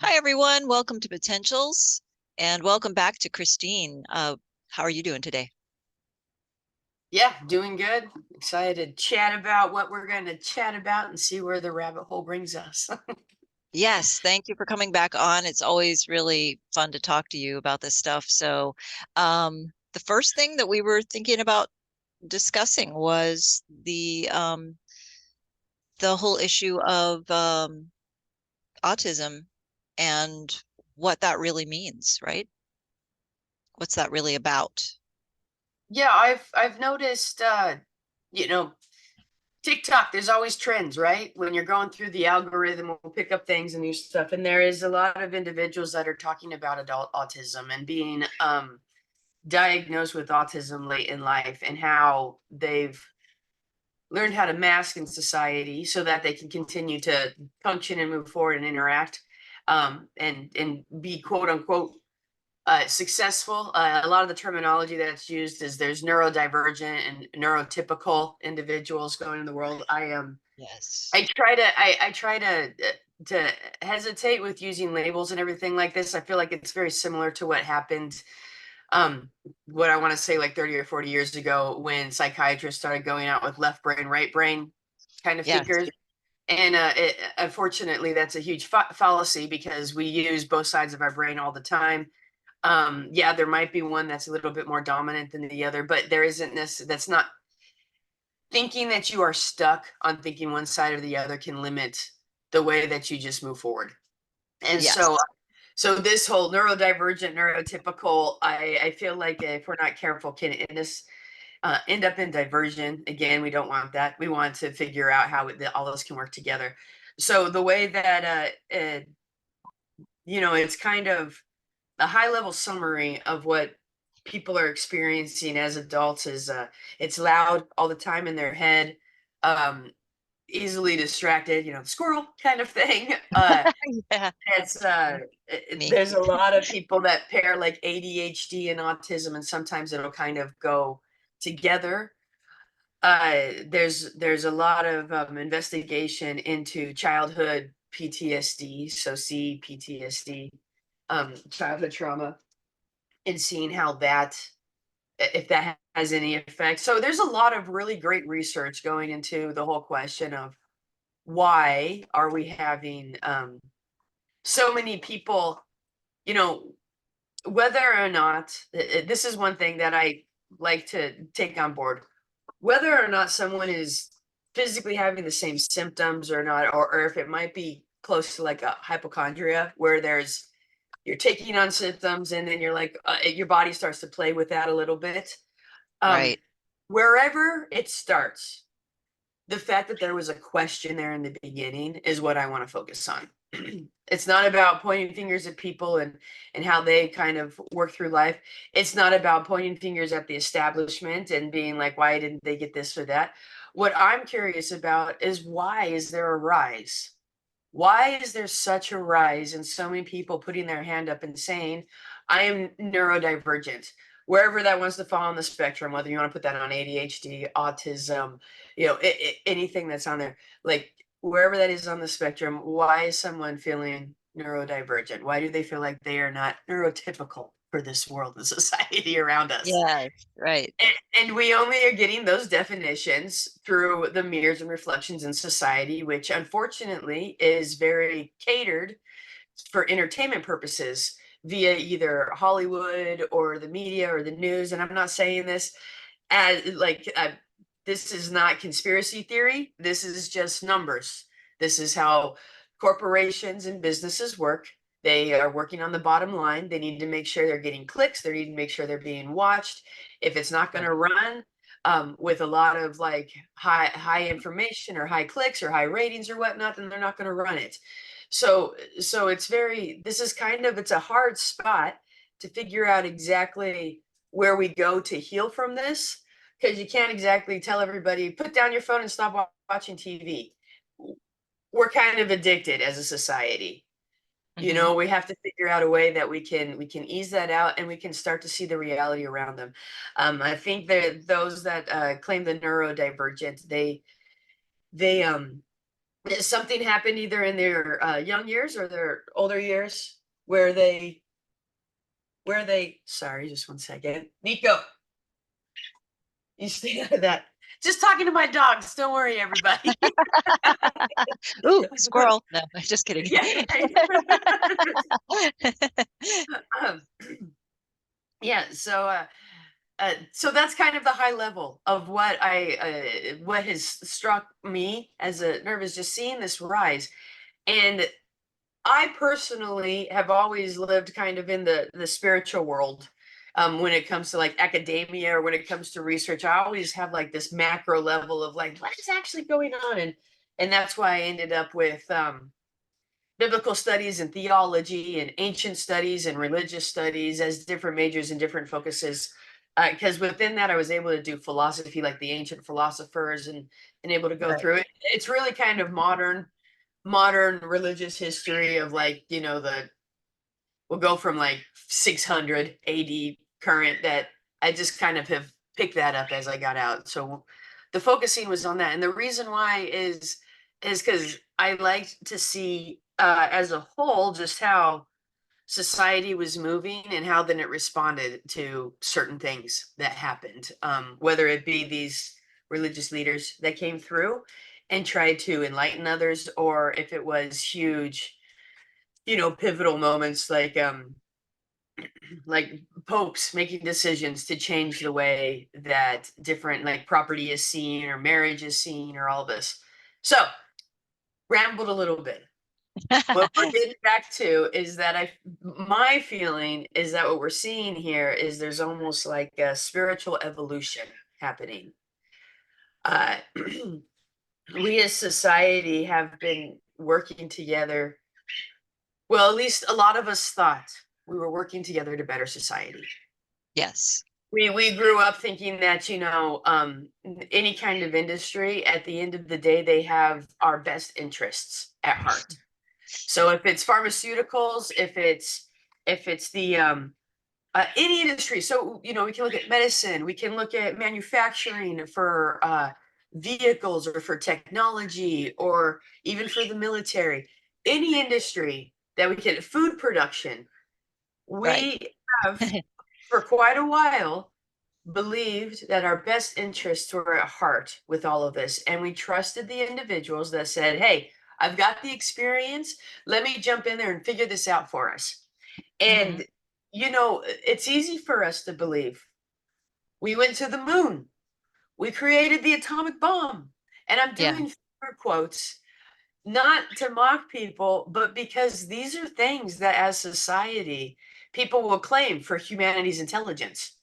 Hi, everyone. Welcome to Potentials and welcome back to Christine. How are you doing today? Yeah, doing good. Excited to chat about what we're going to chat about and see where the rabbit hole brings us. Yes, thank you for coming back on. It's always really fun to talk to you about this stuff. The first thing that we were thinking about discussing was the whole issue of autism and what that really means, right? What's that really about? Yeah, I've noticed you know, TikTok, there's always trends, right? When you're going through the algorithm, we'll pick up things and new stuff. And there is a lot of individuals that are talking about adult autism and being diagnosed with autism late in life and how they've learned how to mask in society so that they can continue to function and move forward and interact and be quote unquote successful. A lot of the terminology that's used is there's neurodivergent and neurotypical individuals going in the world. Yes. I try to hesitate with using labels and everything like this. I feel like it's very similar to what happened um what I want to say like 30 or 40 years ago when psychiatrists started going out with left brain, right brain kind of Yes. thinkers. And unfortunately, that's a huge fallacy because we use both sides of our brain all the time. Yeah, there might be one that's a little bit more dominant than the other, but there isn't this. That's not thinking that you are stuck on thinking one side or the other can limit the way that you just move forward. And so, Yes. so this whole neurodivergent, neurotypical, I feel like if we're not careful, can end up in diversion. Again, we don't want that. We want to figure out how all those can work together. So the way that it's kind of a high level summary of what people are experiencing as adults is it's loud all the time in their head, um, easily distracted, squirrel kind of thing. Yeah, It's me. there's a lot of people that pair like ADHD and autism, and sometimes it'll kind of go together. There's a lot of investigation into childhood PTSD, so CPTSD, childhood trauma, and seeing how that if that has any effect. So there's a lot of really great research going into the whole question of why are we having so many people, you know, whether or not this is one thing that I like to take on board, whether or not someone is physically having the same symptoms or not, or if it might be close to like a hypochondria where you're taking on symptoms and then you're like your body starts to play with that a little bit. um Right. Wherever it starts, the fact that there was a question there in the beginning is what I want to focus on. It's not about pointing fingers at people and how they kind of work through life. It's not about pointing fingers at the establishment and being like, why didn't they get this or that? What I'm curious about is why is there a rise? Why is there such a rise in so many people putting their hand up and saying, I am neurodivergent, wherever that wants to fall on the spectrum, whether you want to put that on ADHD, autism, anything that's on there, like wherever that is on the spectrum, why is someone feeling neurodivergent? Why do they feel like they are not neurotypical for this world and society around us? Yes, right. And we only are getting those definitions through the mirrors and reflections in society, which unfortunately is very catered for entertainment purposes via either Hollywood or the media or the news. And I'm not saying this as like this is not conspiracy theory. This is just numbers. This is how corporations and businesses work. They are working on the bottom line. They need to make sure they're getting clicks. They need to make sure they're being watched. If it's not going Right. to run with a lot of like high information or high clicks or high ratings or whatnot, then they're not going to run it. So it's very, this is kind of, it's a hard spot to figure out exactly where we go to heal from this, because you can't exactly tell everybody put down your phone and stop watching TV. We're kind of addicted as a society. Hmm. We have to figure out a way that we can ease that out and we can start to see the reality around them. I think that those that claim the neurodivergent, they something happened either in their young years or their older years where they sorry, just one second. Nico, you stay out of that. Just talking to my dogs. Don't worry, everybody. Ooh, squirrel. No, just kidding. Yeah. um, yeah. So that's kind of the high level of what has struck me as a nervous, just seeing this rise. And I personally have always lived kind of in the spiritual world. When it comes to like academia or when it comes to research, I always have like this macro level of like what is actually going on, and that's why I ended up with biblical studies and theology and ancient studies and religious studies as different majors and different focuses. Because within that, I was able to do philosophy, like the ancient philosophers, and able to go Right. through it. It's really kind of modern religious history of like the we'll go from like 600 AD current that I just kind of have picked that up as I got out. So the focusing was on that, and the reason why is because I like to see as a whole just how society was moving and how then it responded to certain things that happened, whether it be these religious leaders that came through and tried to enlighten others, or if it was huge, pivotal moments like popes making decisions to change the way that different like property is seen or marriage is seen or all this. So rambled a little bit. What we're getting back to is that my feeling is that what we're seeing here is there's almost like a spiritual evolution happening. Uh, we as society have been working together. Well, at least a lot of us thought we were working together to better society. Yes. We grew up thinking that any kind of industry, at the end of the day, they have our best interests at heart. So if it's pharmaceuticals, if it's the any industry, so we can look at medicine, we can look at manufacturing for vehicles or for technology or even for the military, any industry that we can, food production, Right. we have for quite a while believed that our best interests were at heart with all of this. And we trusted the individuals that said, hey, I've got the experience. Let me jump in there and figure this out for us. Hmm. And, it's easy for us to believe. We went to the moon, we created the atomic bomb. And I'm Yeah. doing finger quotes, not to mock people, but because these are things that as society, people will claim for humanity's intelligence.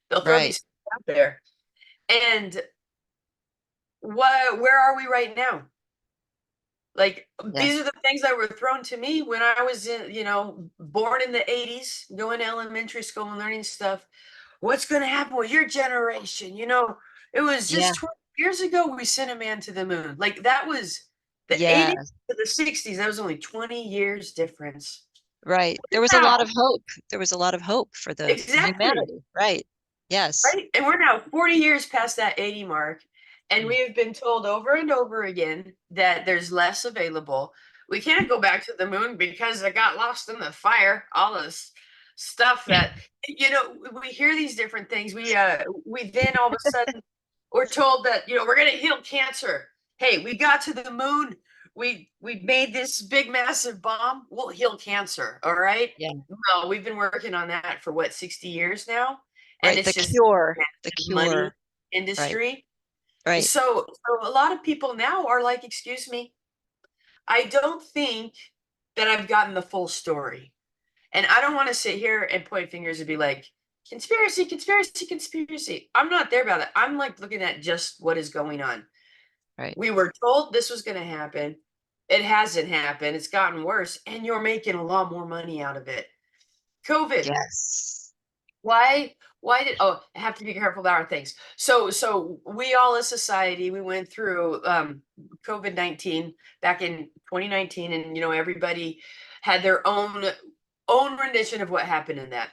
They'll throw Right. these out there. And where are we right now? Like Yeah. these are the things that were thrown to me when I was born in the 80s, going to elementary school and learning stuff. What's going to happen with your generation? It was Yeah. just 20 years ago we sent a man to the moon. Like that was the Yeah. 80s to the 60s. That was only 20 years difference. Right. There And was a lot now, of hope. There was a lot of hope for the exactly. humanity. Right. Yes. Right? And we're now 40 years past that 80 mark, and we have been told over and over again that there's less available. We can't go back to the moon because it got lost in the fire. All this stuff that we hear these different things. We then all of a sudden we're told that we're going to heal cancer. Hey, we got to the moon. We made this big massive bomb. We'll heal cancer. All right. Yeah. No, we've been working on that for what, 60 years now, and Right. it's The just cure. The massive money cure. Right. industry. Right. So a lot of people now are like, excuse me, I don't think that I've gotten the full story. And I don't want to sit here and point fingers and be like, conspiracy, conspiracy, conspiracy. I'm not there about it. I'm like looking at just what is going on. Right. We were told this was going to happen. It hasn't happened. It's gotten worse. And you're making a lot more money out of it. COVID. Yes. Why did I have to be careful about our things. So we all as society, we went through COVID-19 back in 2019, and everybody had their own rendition of what happened in that.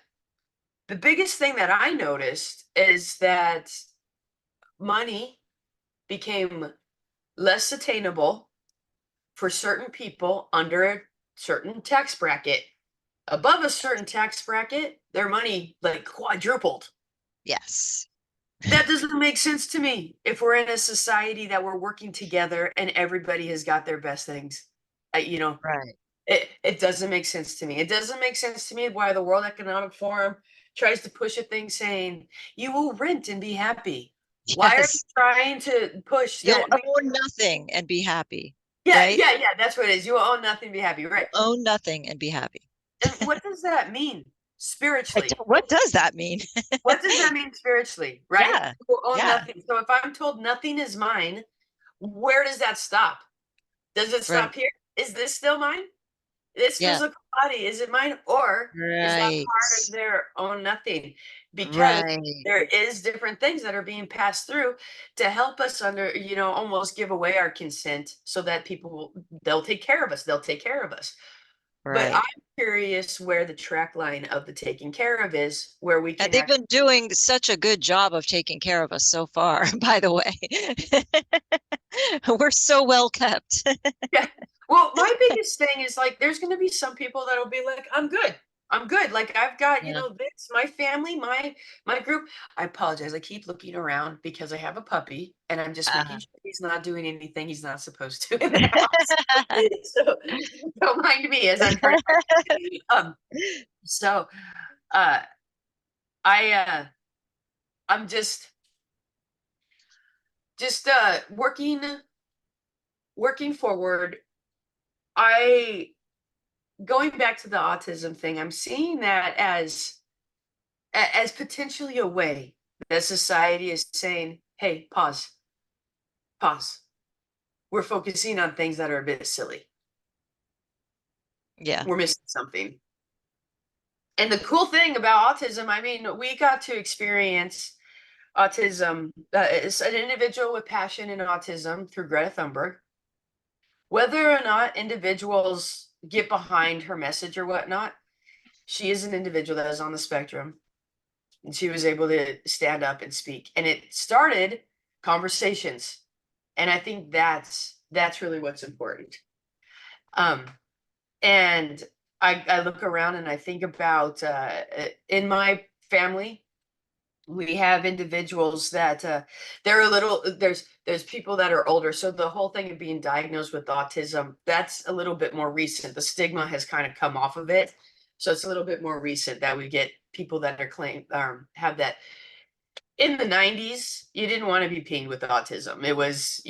The biggest thing that I noticed is that money became less attainable for certain people under a certain tax bracket. Above a certain tax bracket, their money like quadrupled. Yes. That doesn't make sense to me if we're in a society that we're working together and everybody has got their best things. You know, Right. it doesn't make sense to me. It doesn't make sense to me why the World Economic Forum tries to push a thing saying you will rent and be happy. Why are they Yes. trying to push You'll that? own nothing and be happy, Yeah, right? yeah, yeah. That's what it is. You will own nothing, be happy, right? Own nothing and be happy. And what does that mean spiritually? What does that mean? What does that mean spiritually, right? Yeah. You will own Yeah. nothing. So if I'm told nothing is mine, where does that stop? Does it Right. stop here? Is this still mine? This Yeah. physical body, is it mine? Or is that Right. part of their own nothing? Because Right. there is different things that are being passed through to help us almost give away our consent so that they'll take care of us. They'll take care of us. But I'm Right. curious where the track line of the taking care of is, where we And can they've actually. been doing such a good job of taking care of us so far, by the way. We're so well kept. Yeah. Well, my biggest thing is like there's gonna be some people that'll be like, I'm good. I'm good. Like I've got, Yeah. this, my family, my group. I apologize. I keep looking around because I have a puppy and I'm just making Uh, sure he's not doing anything he's not supposed to in the house. So don't mind me as I'm trying so uh I I'm just working forward. I Going back to the autism thing, I'm seeing that as potentially a way that society is saying, "Hey, pause. We're focusing on things that are a bit silly. yeah. We're missing something." And the cool thing about autism, I mean, we got to experience autism. It's an individual with passion in autism through Greta Thunberg. Whether or not individuals get behind her message or whatnot, she is an individual that is on the spectrum, and she was able to stand up and speak, and it started conversations, and I think that's really what's important. um and I look around and I think about in my family we have individuals that they're a little there's people that are older, so the whole thing of being diagnosed with autism, that's a little bit more recent. The stigma has kind of come off of it, so it's a little bit more recent that we get people that are claim have that. In the 90s, you didn't want to be pinged with autism. It was,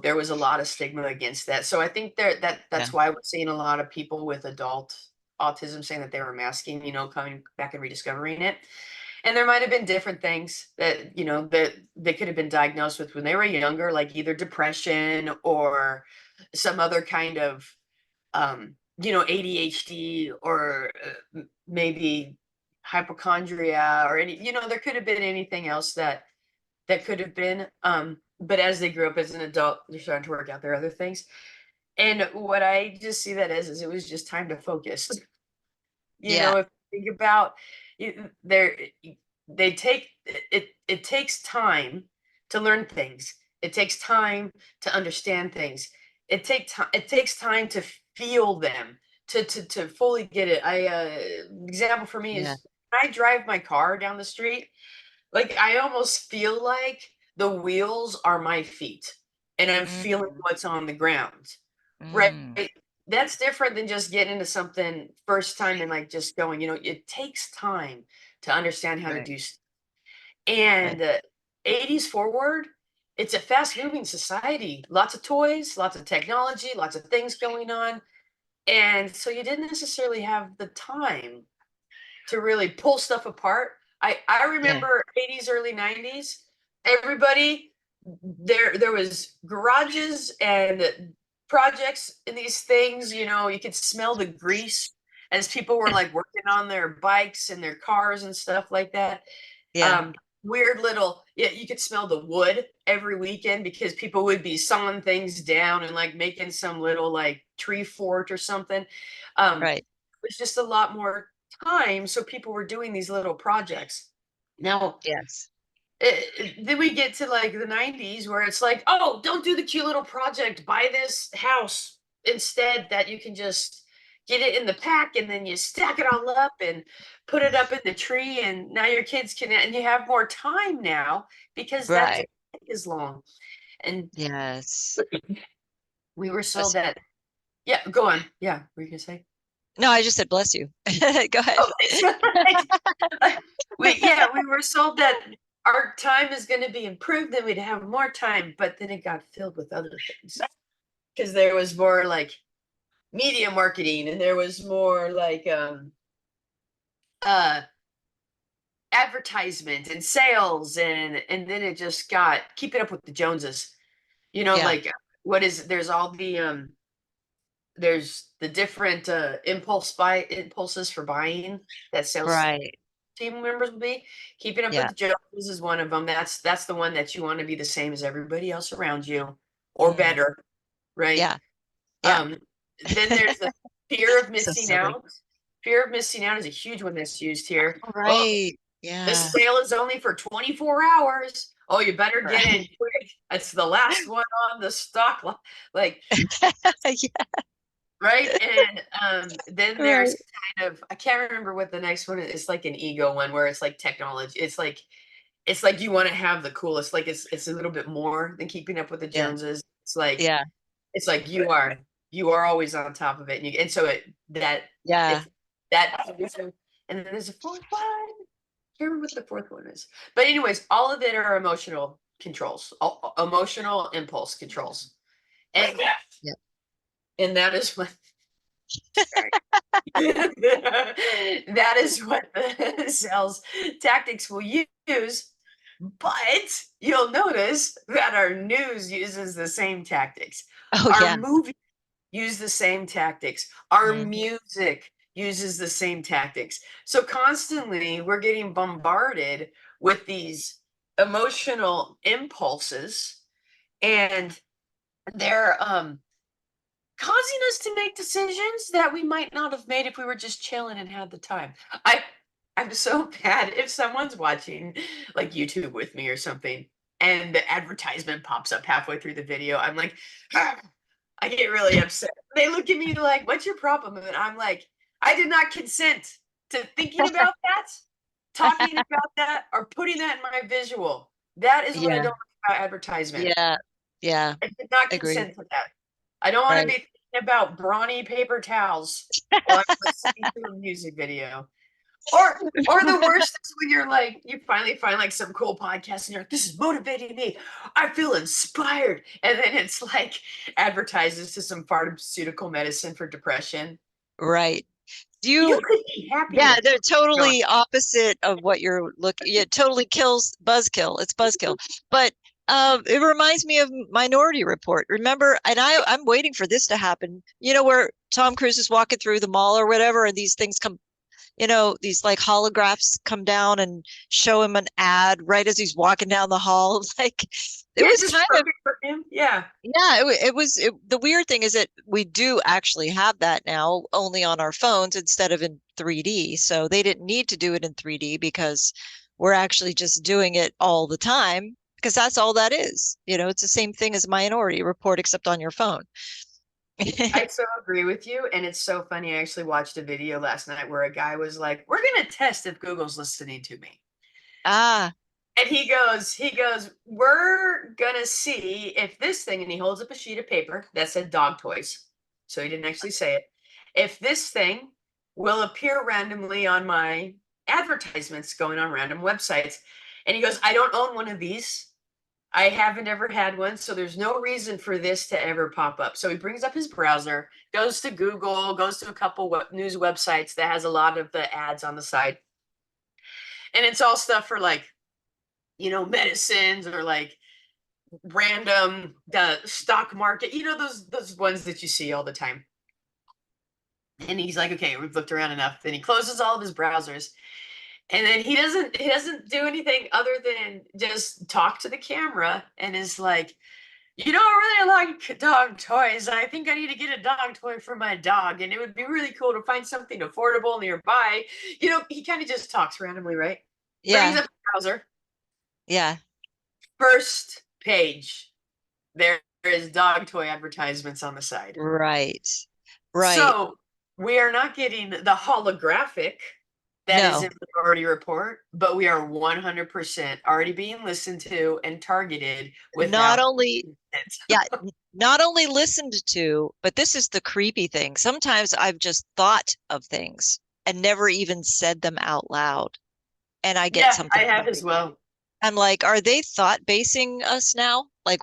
there was a lot of stigma against that. So I think Yeah. that's why we're seeing a lot of people with adult autism saying that they were masking, coming back and rediscovering it. And there might have been different things that, that they could have been diagnosed with when they were younger, like either depression or some other kind of ADHD or maybe hypochondria or there could have been anything else that could have been. But as they grew up as an adult, they're starting to work out their other things. And what I just see that as is it was just time to focus. Yeah. If you think about there, they take it takes time to learn things. It takes time to understand things. It takes time to feel them, to fully get it. Example for me Yeah. is when I drive my car down the street, like I almost feel like the wheels are my feet and I'm feeling Mm, what's on the ground. Right. mm, That's different than just getting into something first time and like just going, it takes time to understand how to right. do. Right. And 80s forward, it's a fast moving society. Lots of toys, lots of technology, lots of things going on. And so you didn't necessarily have the time to really pull stuff apart. I Yeah. remember 80s, early 90s, everybody there was garages and projects in these things, you could smell the grease as people were like working on their bikes and their cars and stuff like that. Yeah. um Weird little, yeah, you could smell the wood every weekend because people would be sawing things down and like making some little like tree fort or something. Right. It was just a lot more time, so people were doing these little projects. Now Yes. then we get to like the 90s where it's like, oh, don't do the cute little project, buy this house instead that you can just get it in the pack and then you stack it all up and put it up in the tree, and now your kids can, and you have more time now because that Right. doesn't take as long. And Yes. we were sold Bless you. that. Yeah, go on. Yeah, what were you gonna say? No, I just said bless you. Go ahead. Oh, thanks. We were sold that our time is going to be improved, then we'd have more time, but then it got filled with other things because there was more like media marketing, and there was more like uh advertisement and sales, and then it just got keeping up with the Joneses. Yeah. Like what is there's all the there's the different impulses for buying that sales Right. team members will be. Keeping up with Yeah. the Joneses is one of them. That's the one that you want to be the same as everybody else around you, or Mm. better, right? Yeah. Yeah. Um, then there's the fear of So missing silly. out. Fear of missing out is a huge one that's used here. Oh, Right. the Yeah. sale is only for 24 hours. Oh, you better get in Right. quick. It's the last one on the stock. Like, Yeah. right? And then there's Right. kind of, I can't remember what the next one is. It's like an ego one where it's like technology. It's like you want to have the coolest. Like it's a little bit more than keeping up with the Yeah. Joneses. It's like you are always on top of it, and so Yeah. it's that. And then there's a fourth one. Can't remember what the fourth one is. But anyways, all of it are emotional controls, emotional impulse controls, and Yeah. and that is what. Sorry. That is what the sales tactics will use. But you'll notice that our news uses the same tactics. Oh, Our yeah. movies use the same tactics. Our Mhm. music uses the same tactics. So constantly we're getting bombarded with these emotional impulses, and they're causing us to make decisions that we might not have made if we were just chilling and had the time. I I'm so bad if someone's watching like YouTube with me or something and the advertisement pops up halfway through the video. I'm like, "Ah," I get really upset. They look at me like, "What's your problem?" And I'm like, "I did not consent to thinking about that, talking about that, or putting that in my visual. That is what I Yeah. don't like about advertisement. Yeah. Yeah. I did not Agreed. consent to that. I don't want to be Right. thinking about brawny paper towels while I'm listening to a music video. Or the worst is when you're like, you finally find like some cool podcast and you're like, this is motivating me. I feel inspired. And then it's like advertises to some pharmaceutical medicine for depression. Right. Do You you, could be yeah, happier. they're No. totally opposite of what you're looking. Yeah, totally kills buzzkill. It's buzzkill. But it reminds me of Minority Report. Remember, and I'm waiting for this to happen. You know, where Tom Cruise is walking through the mall or whatever, and these things come, these like holographs come down and show him an ad right as he's walking down the hall. Like it Yeah, was just kind of, perfect for him. Yeah. yeah, the weird thing is that we do actually have that now only on our phones instead of in 3D. So they didn't need to do it in 3D because we're actually just doing it all the time because that's all that is. It's the same thing as Minority Report except on your phone. I so agree with you. And it's so funny. I actually watched a video last night where a guy was like, we're going to test if Google's listening to me. Ah, And he goes, we're gonna see if this thing, and he holds up a sheet of paper that said dog toys. So he didn't actually say it. If this thing will appear randomly on my advertisements going on random websites. And he goes, I don't own one of these. I haven't ever had one, so there's no reason for this to ever pop up. So he brings up his browser, goes to Google, goes to a couple news websites that has a lot of the ads on the side. And it's all stuff for like medicines or like random the stock market, those ones that you see all the time. And he's like, okay, we've looked around enough. Then he closes all of his browsers, and then he doesn't do anything other than just talk to the camera and is like, I really like dog toys. I think I need to get a dog toy for my dog, and it would be really cool to find something affordable nearby. He kind of just talks randomly, right? Brings yeah, up the browser. yeah. First page. There is dog toy advertisements on the side. Right. Right. So we are not getting the holographic that is No. in the Minority Report, but we are 100% already being listened to and targeted Not without only it. Yeah, not only listened to, but this is the creepy thing. Sometimes I've just thought of things and never even said them out loud, and I get Yeah, I something have back. as well. I'm like, are they thought basing us now? Like,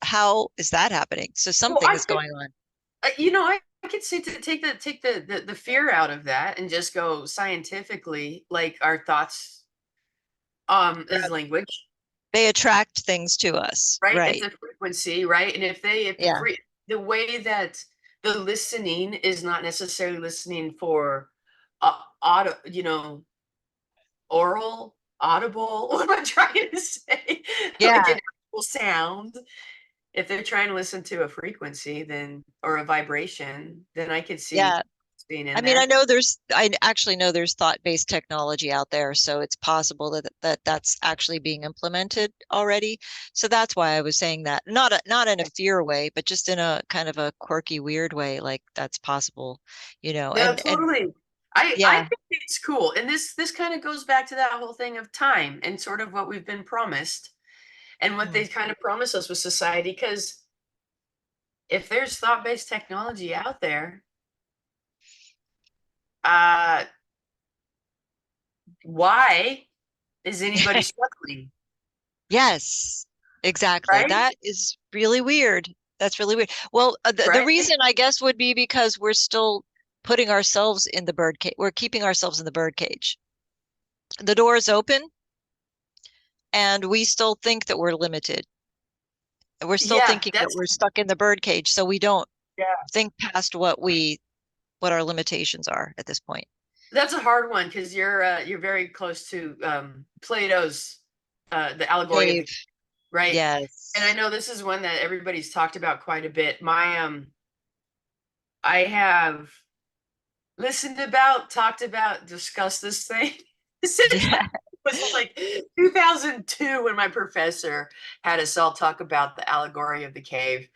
how is that happening? So Well, something is going on. I could say to take the fear out of that and just go scientifically, like our thoughts is language, They attract things to us. right? It's Right. a frequency, right? And if Yeah. the way that the listening is not necessarily listening for auto, oral, audible, what am I trying to say? Like Yeah. an actual sound. If they're trying to listen to a frequency, then or a vibration, then I could see Yeah. being I in mean, there. I actually know there's thought-based technology out there, so it's possible that's actually being implemented already. So that's why I was saying that, not in a fear way, but just in a kind of a quirky, weird way, like that's possible, No, and totally. I yeah, think it's cool. And this kind of goes back to that whole thing of time and sort of what we've been promised and what mm, they kind of promise us with society. Because if there's thought-based technology out there, uh, why is anybody struggling? yes, exactly. Right? That is really weird. That's really weird. Well, the Right? reason I guess would be because we're still putting ourselves in the bird cage. We're keeping ourselves in the bird cage. The door is open and we still think that we're limited. We're still Yeah, thinking that we're stuck in the bird cage, so we don't yeah. think past what our limitations are at this point. That's a hard one because you're very close to Plato's the allegory of Cave. the right. And I Yes. know this is one that everybody's talked about quite a bit. I have listened about, talked about, discussed this thing since Yeah. it was like 2002 when my professor had us all talk about the allegory of the cave.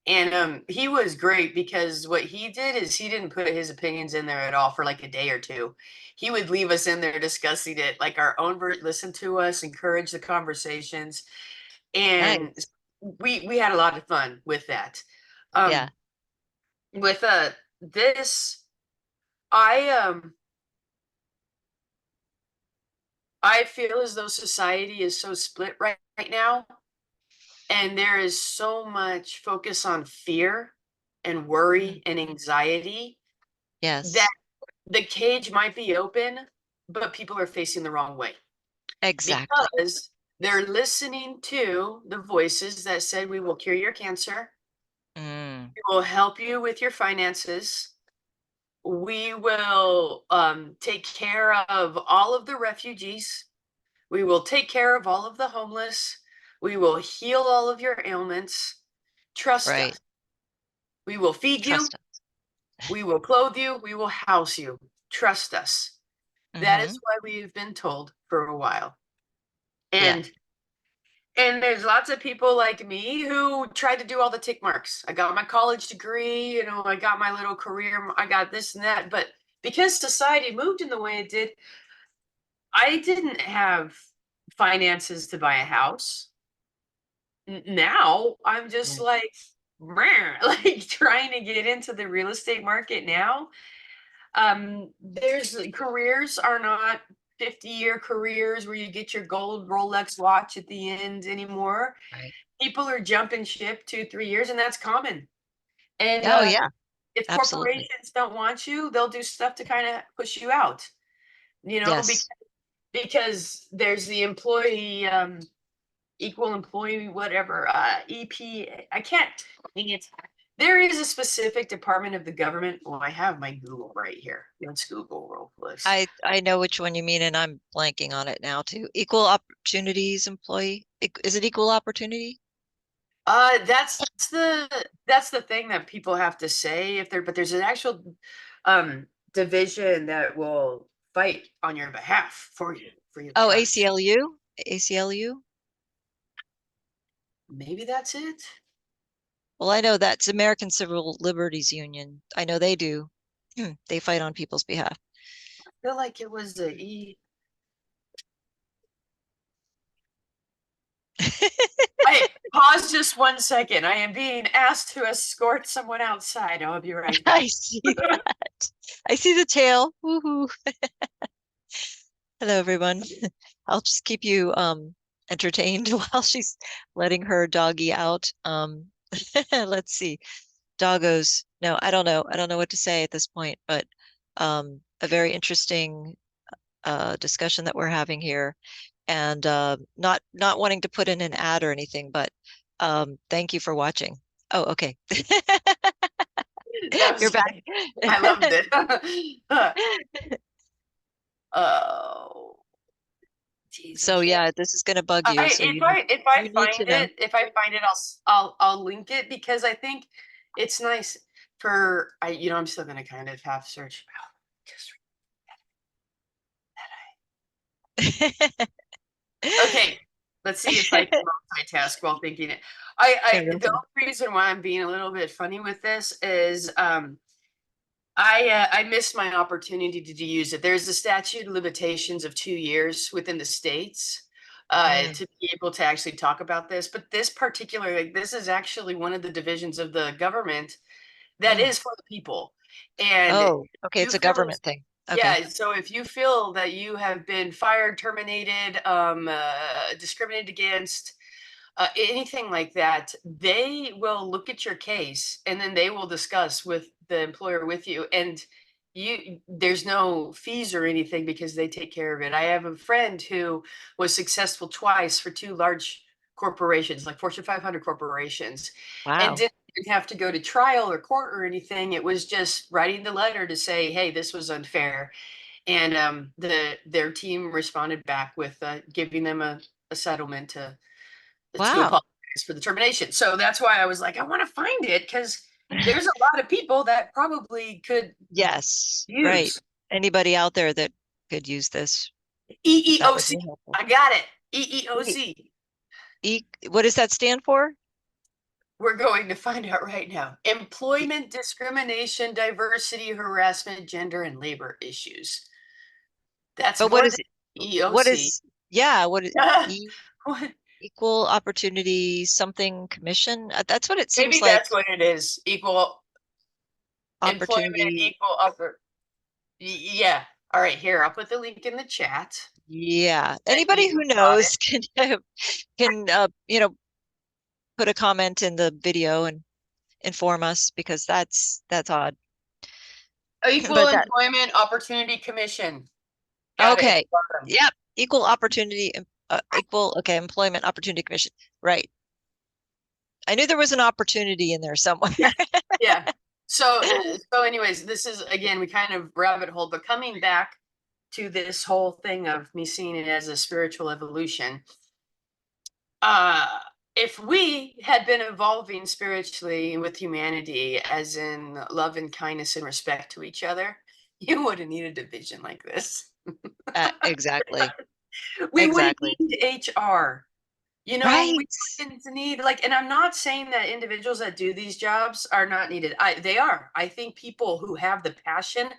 And he was great because what he did is he didn't put his opinions in there at all for like a day or two. He would leave us in there discussing it, like our own listen to us, encourage the conversations, and Nice. we had a lot of fun with that. Yeah. Um, with this, I I feel as though society is so split right now, and there is so much focus on fear and Mm. worry and anxiety that Yes. the cage might be open, but people are facing the wrong way Exactly. because they're listening to the voices that said, "We will cure your cancer. Mm. We will help you with your finances. We will take care of all of the refugees. We will take care of all of the homeless. We will heal all of your ailments. Trust Right. us. We will feed you. Trust it. We will clothe you. We will house you. Trust us." That is Hmm. what we've been told for a while. Yeah. And there's lots of people like me who tried to do all the tick marks. I got my college degree, I got my little career, I got this and that, but because society moved in the way it did, I didn't have finances to buy a house. Now I'm just Yeah. like, "Meh," like trying to get into the real estate market now. There's careers are not 50-year careers where you get your gold Rolex watch at the end anymore. Right. People are jumping ship 2, 3 years, and that's common. And Oh, yeah. if Absolutely. corporations don't want you, they'll do stuff to kind of push you out. You know, Yes. because there's the employee equal employee whatever EPA. I can't. Dang it. There is a specific department of the government. Well, I have my Google right here. Let's Google real quick. I know which one you mean, and I'm blanking on it now too. Equal opportunities employee. Is it equal opportunity? That's the thing that people have to say if they're but there's an actual division that will fight on your behalf for your Oh, cause. ACLU? ACLU? Maybe that's it. Well, I know that's American Civil Liberties Union. I know they do. They fight on people's behalf. I feel like it was a E. I pause just 1 second. I am being asked to escort someone outside. I'll be right I back. see that. I see the tail. Woohoo. Hello, everyone. I'll just keep you entertained while she's letting her doggy out. Let's see. Doggos. No, I don't know. I don't know what to say at this point, but a very interesting discussion that we're having here, and not wanting to put in an ad or anything, but thank you for watching. Oh, okay. That You're was back. great. I loved it. Oh, geez, I So can't. yeah, this is going to bug you. So you need to know. If I find it, I'll link it because I think it's nice for I'm still gonna kind of half search. Oh, just okay. Let's see if I can multitask while thinking it. The only reason why I'm being a little bit funny with this is I missed my opportunity to use it. There's a statute of limitations of 2 years within the states Mm, to be able to actually talk about this. But this particular, like, this is actually one of the divisions of the government that mm. is for the people. And Oh, okay. you It's a feel, government thing. Okay. yeah. So if you feel that you have been fired, terminated, discriminated against, anything like that, they will look at your case and then they will discuss with the employer with you. And there's no fees or anything because they take care of it. I have a friend who was successful twice for two large corporations, like Fortune 500 corporations, and Wow. didn't have to go to trial or court or anything. It was just writing the letter to say, hey, this was unfair. And their team responded back with giving them a settlement to Wow. apologize for the termination. So that's why I was like, I want to find it because there's a lot of people that probably could Yes. Right. use Anybody out there that could use this, that would EEOC. be helpful. I got it. E, EEOC. what does that stand for? We're going to find out right now. E- Employment discrimination, diversity, harassment, gender, and labor issues. That's But more what than is what EEOC. is yeah, what is e What? equal opportunity something commission? That's what it seems Maybe like. that's what it is. Equal employment, Opportunity. equal upper. Yeah. All right, here, I'll put the link in the chat Yeah. that Anybody you who got it. knows can put a comment in the video and inform us because that's odd. Equal But that Employment Opportunity Commission. Got it at the okay. bottom. Yep. Equal opportunity equal okay, employment opportunity commission. Right. I knew there was an opportunity in there somewhere. Yeah. So anyways, this is again, we kind of rabbit hole, but coming back to this whole thing of me seeing it as a spiritual evolution. Uh if we had been evolving spiritually with humanity, as in love and kindness and respect to each other, you wouldn't need a division like this. Exactly. We wouldn't Exactly. need HR. We Right. wouldn't need, like, and I'm not saying that individuals that do these jobs are not needed. They are. I think people who have the passion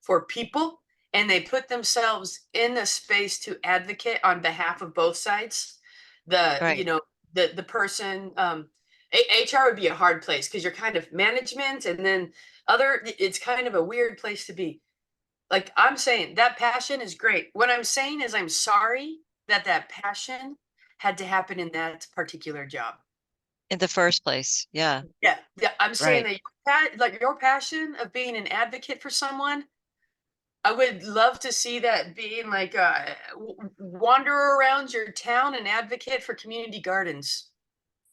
for people and they put themselves in the space to advocate on behalf of both sides, the you Right. know the person HR would be a hard place because you're kind of management and then it's kind of a weird place to be. Like, I'm saying that passion is great. What I'm saying is I'm sorry that that passion had to happen in that particular job. In the first place. Yeah. Yeah, yeah. I'm saying Right. that like your passion of being an advocate for someone, I would love to see that being like wander around your town and advocate for community gardens.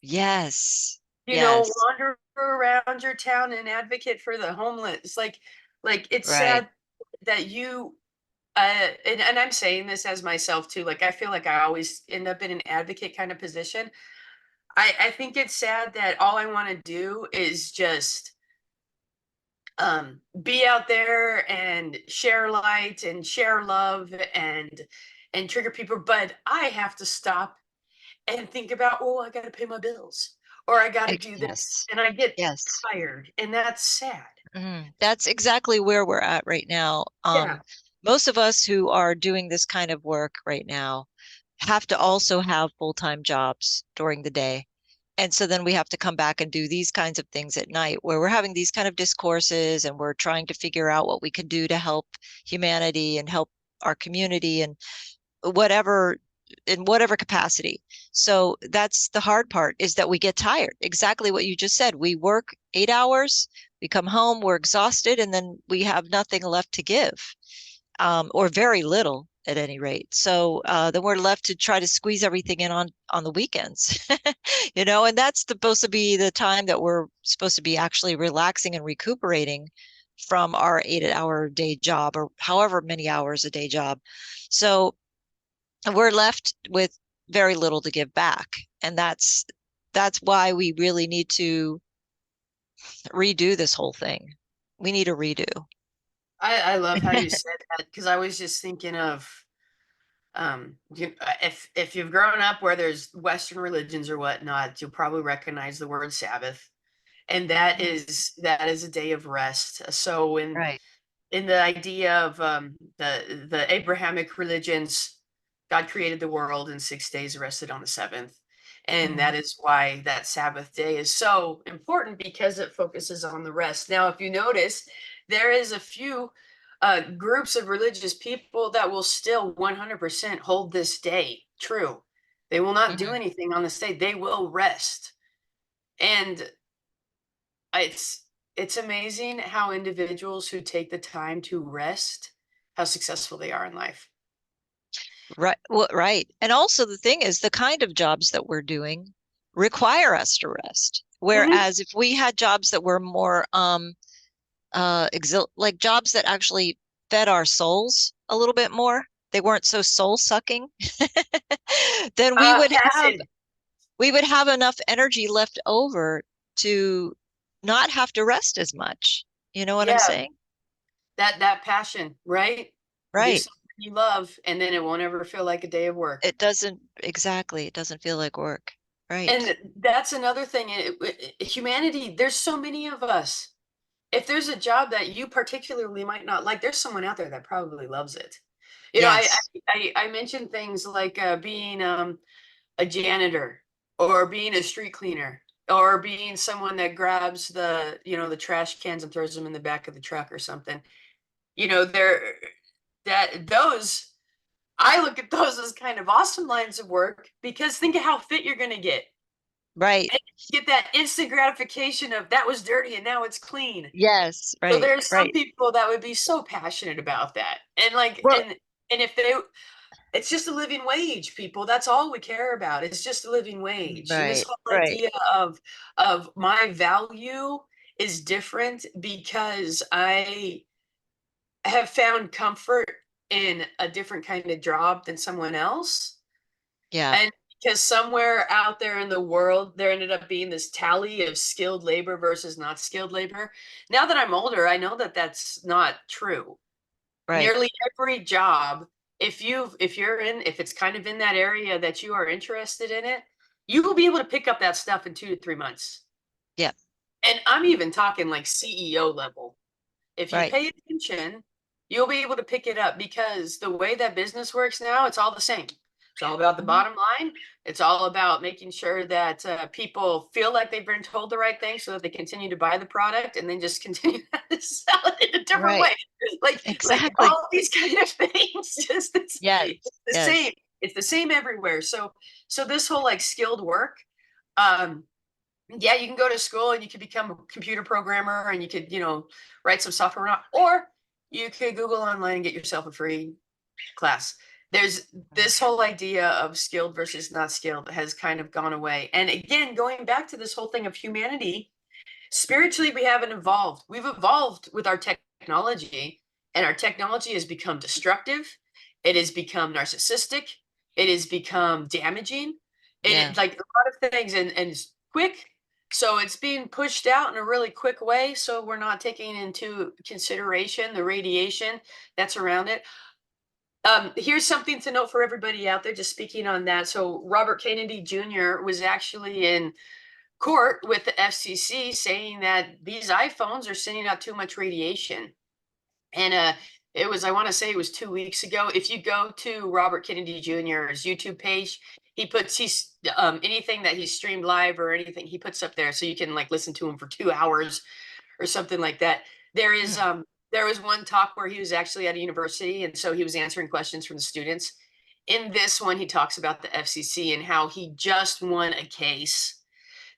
Yes. Yes. Wander around your town and advocate for the homeless. Like it's Right. sad that you and I'm saying this as myself too. Like, I feel like I always end up in an advocate kind of position. I think it's sad that all I want to do is just be out there and share light and share love and trigger people, but I have to stop and think about, oh, I got to pay my bills, or I got to do this, Yes. and I get Yes. tired, and that's sad. That's exactly where we're at right now. Yeah. Most of us who are doing this kind of work right now have to also have full-time jobs during the day. And so then we have to come back and do these kinds of things at night where we're having these kind of discourses and we're trying to figure out what we can do to help humanity and help our community and whatever in whatever capacity. So that's the hard part is that we get tired. Exactly what you just said. We work 8 hours, we come home, we're exhausted, and then we have nothing left to give, or very little at any rate. So then we're left to try to squeeze everything in on the weekends, and that's supposed to be the time that we're supposed to be actually relaxing and recuperating from our 8 hour day job or however many hours a day job. So we're left with very little to give back. And that's why we really need to redo this whole thing. We need a redo. I love how you said that, because I was just thinking of if you've grown up where there's Western religions or whatnot, you'll probably recognize the word Sabbath, and Mm, that is a day of rest. So right. in the idea of the Abrahamic religions, God created the world in 6 days, rested on the seventh. And Mm, that is why that Sabbath day is so important, because it focuses on the rest. Now, if you notice, there is a few groups of religious people that will still 100% hold this day true. They will not do mhm. anything on this day. They will rest. And it's it's amazing how individuals who take the time to rest, how successful they are in life. Right. Well, right. And also the thing is the kind of jobs that we're doing require us to rest. Mhm. Whereas if we had jobs that were more like jobs that actually fed our souls a little bit more, they weren't so soul sucking, then Passion. we would have enough energy left over to not have to rest as much. You know what I'm Yeah, saying? that passion, right? Do Right. something you love, and then it won't ever feel like a day of work. It doesn't feel like work. Right. And that's another thing. Humanity, there's so many of us. If there's a job that you particularly might not like, there's someone out there that probably loves it. You know, Yes. I mentioned things like being a janitor, or being a street cleaner, or being someone that grabs the trash cans and throws them in the back of the truck or something. They're that those I look at those as kind of awesome lines of work, because think of how fit you're going to get. Right. And you get that instant gratification of that was dirty and now it's clean. Yes. So Right. there's some Right. people that would be so passionate about that. And like Well, and if they it's just a living wage, people. That's all we care about. It's just a living wage. And this right. whole Right. idea of my value is different because I have found comfort in a different kind of job than someone else. Yeah. And because somewhere out there in the world, there ended up being this tally of skilled labor versus not skilled labor. Now that I'm older, I know that that's not true. Right. Nearly every job, if it's kind of in that area that you are interested in it, you will be able to pick up that stuff in 2 to 3 months. Yeah. And I'm even talking like CEO level. If you Right. pay attention, you'll be able to pick it up, because the way that business works now, it's all the same. It's all about the Mhm. bottom line. It's all about making sure that people feel like they've been told the right thing, so that they continue to buy the product, and then just continue to sell it in a different Right. way. Like Exactly. all these kind of things, just Yes. it's the same. Yes. It's the same everywhere. So this whole like skilled work, um, yeah, you can go to school and you could become a computer programmer, and you could, write some software, or you could Google online and get yourself a free class. There's this whole idea of skilled versus not skilled has kind of gone away. And again, going back to this whole thing of humanity, spiritually, we haven't evolved. We've evolved with our technology, and our technology has become destructive. It has become narcissistic. It has become damaging. Yeah. Like a lot of things, and it's quick. So it's being pushed out in a really quick way. So we're not taking into consideration the radiation that's around it. Here's something to note for everybody out there, just speaking on that. So Robert Kennedy Jr. was actually in court with the FCC saying that these iPhones are sending out too much radiation. And it was, I want to say it was 2 weeks ago. If you go to Robert Kennedy Jr.'s YouTube page, he's anything that he's streamed live or anything he puts up there, so you can like listen to him for 2 hours or something like that. There is Mm. there was one talk where he was actually at a university, and so he was answering questions from the students. In this one, he talks about the FCC and how he just won a case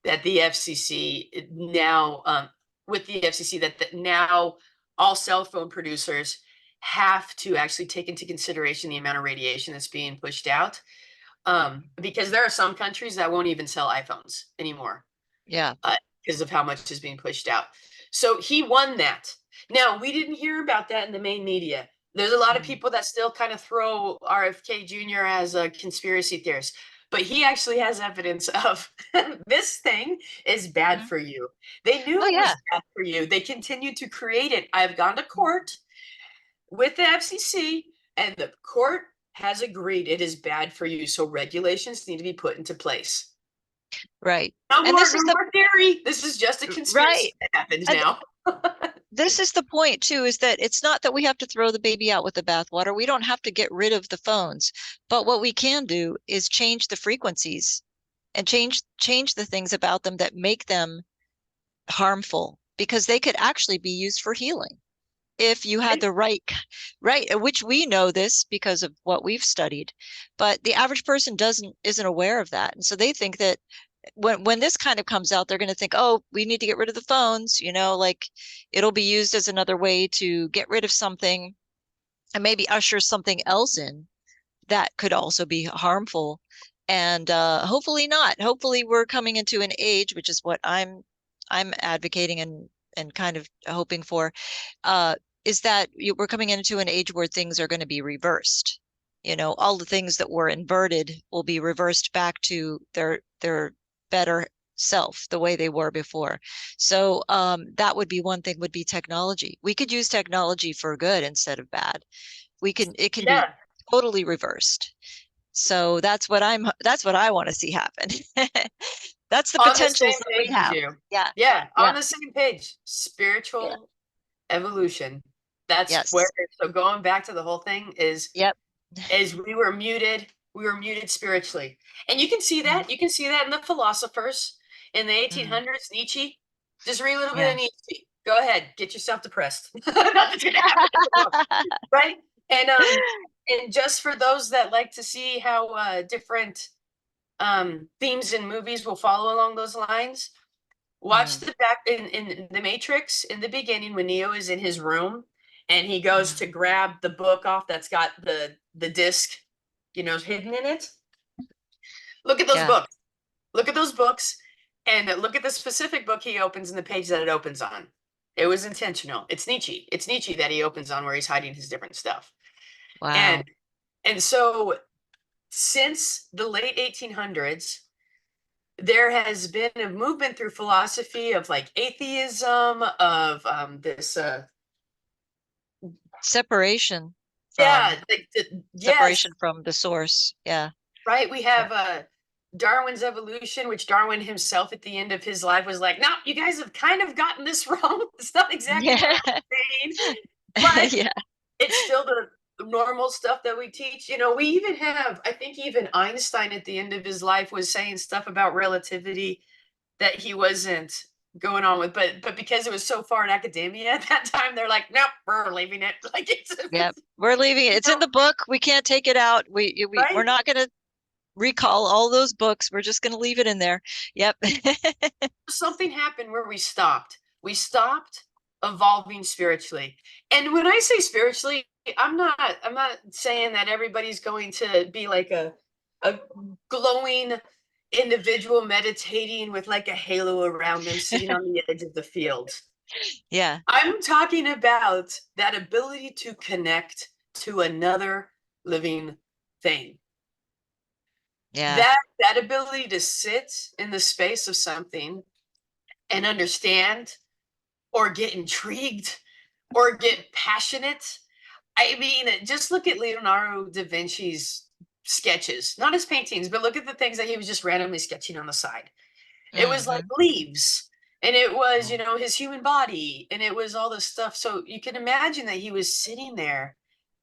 that the FCC now, with the FCC, that now all cell phone producers have to actually take into consideration the amount of radiation that's being pushed out. Because there are some countries that won't even sell iPhones anymore Yeah. because of how much is being pushed out. So he won that. Now, we didn't hear about that in the main media. There's a lot of Mm. people that still kind of throw RFK Jr. as a conspiracy theorist, but he actually has evidence of this thing is bad Mhm. for you. They knew Oh it yeah. was bad for you. They continued to create it. I've gone to court with the FCC, and the court has agreed it is bad for you. So regulations need to be put into place. Right. No And more, this no is the more theory. This is just a conspiracy right. that happens And now. this is the point too, is that it's not that we have to throw the baby out with the bathwater. We don't have to get rid of the phones. But what we can do is change the frequencies and change the things about them that make them harmful, because they could actually be used for healing if you had the right, which we know this because of what we've studied, but the average person isn't aware of that. And so they think that when this kind of comes out, they're going to think, oh, we need to get rid of the phones, like it'll be used as another way to get rid of something and maybe usher something else in that could also be harmful. And hopefully not. Hopefully we're coming into an age, which is what I'm advocating and kind of hoping for, uh, is that we're coming into an age where things are going to be reversed. All the things that were inverted will be reversed back to their better self, the way they were before. So that would be one thing, would be technology. We could use technology for good instead of bad. It can be Yeah, totally reversed. So that's what I want to see happen. That's the on the potentials same that we page as have. you. Yeah. Yeah, Yeah. on the same page. Yeah. Spiritual evolution. That's where, Yes. so going back to the whole thing Yep. is we were muted spiritually. And you can see Mm. that. You can see that in the philosophers in the Mm. 1800s, Nietzsche. Just read a little bit Yeah. of Nietzsche. Go ahead, get yourself depressed. Nothing's gonna happen. Right? And just for those that like to see how different themes in movies will follow along those lines, watch Mm. the back in the Matrix in the beginning when Neo is in his room and he goes Mm. to grab the book off that's got the disc, hidden in it. Look at those Yeah. books. Look at those books and look at the specific book he opens and the page that it opens on. It was intentional. It's Nietzsche. It's Nietzsche that he opens on where he's hiding his different stuff. And Wow. and so since the late 1800s, there has been a movement through philosophy of like atheism, of this Separation yeah, from like yes, separation from the source. Yeah. right. We Yeah. have Darwin's evolution, which Darwin himself at the end of his life was like, no, you guys have kind of gotten this wrong. It's not exactly what Yeah. I'm saying, but Yeah. it's still the normal stuff that we teach. We even have, I think even Einstein at the end of his life was saying stuff about relativity that he wasn't going on with, but because it was so far in academia at that time, they're like, nope, we're leaving it. Like it's Yeah. We're leaving it. you It's know, in the book. We can't take it out. We're right? not going to recall all those books. We're just going to leave it in there. Yep. Something happened where we stopped. We stopped evolving spiritually. And when I say spiritually, I'm not saying that everybody's going to be like a glowing individual meditating with like a halo around them sitting on the edge of the field. Yeah. I'm talking about that ability to connect to another living thing. Yeah. That ability to sit in the space of something and understand or get intrigued or get passionate. I mean, just look at Leonardo da Vinci's sketches, not his paintings, but look at the things that he was just randomly sketching on the side. It was like Mm-hmm. leaves, and it was, Oh, his human body, and it was all this stuff. So you can imagine that he was sitting there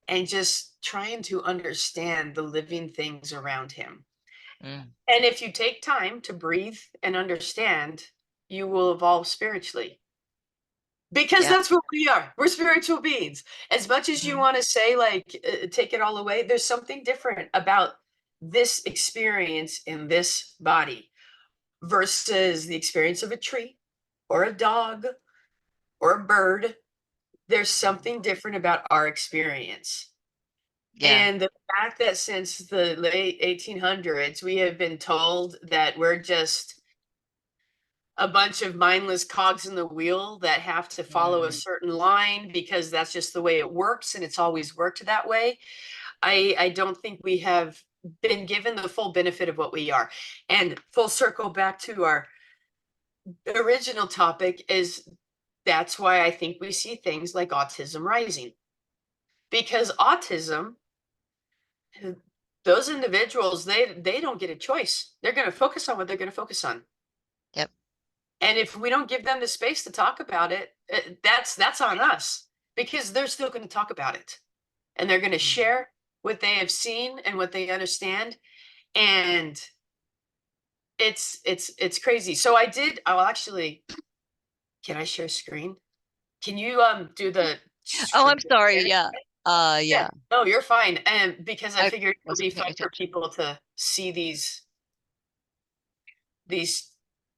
and just trying to understand the living things around him. mm. And if you take time to breathe and understand, you will evolve spiritually. Because Yep. that's what we are. We're spiritual beings. As much as you Mm. want to say, like, take it all away, there's something different about this experience in this body versus the experience of a tree or a dog or a bird. There's something different about our experience. Yeah. And the fact that since the late 1800s, we have been told that we're just a bunch of mindless cogs in the wheel that have to follow a Mm. certain line because that's just the way it works and it's always worked that way. I don't think we have been given the full benefit of what we are. And full circle back to our original topic is that's why I think we see things like autism rising. Because autism, those individuals, they don't get a choice. They're going to focus on what they're going to focus on. Yep. And if we don't give them the space to talk about it, that's on us because they're still going to talk about it and they're going to Mm. share what they have seen and what they understand. And it's crazy. So I'll actually, can I share screen? Can you do the Oh, I'm screen sorry. share? Yeah. Yeah. Yeah. No, you're fine. And because I I figured it would be wasn't paying fun for attention. people to see these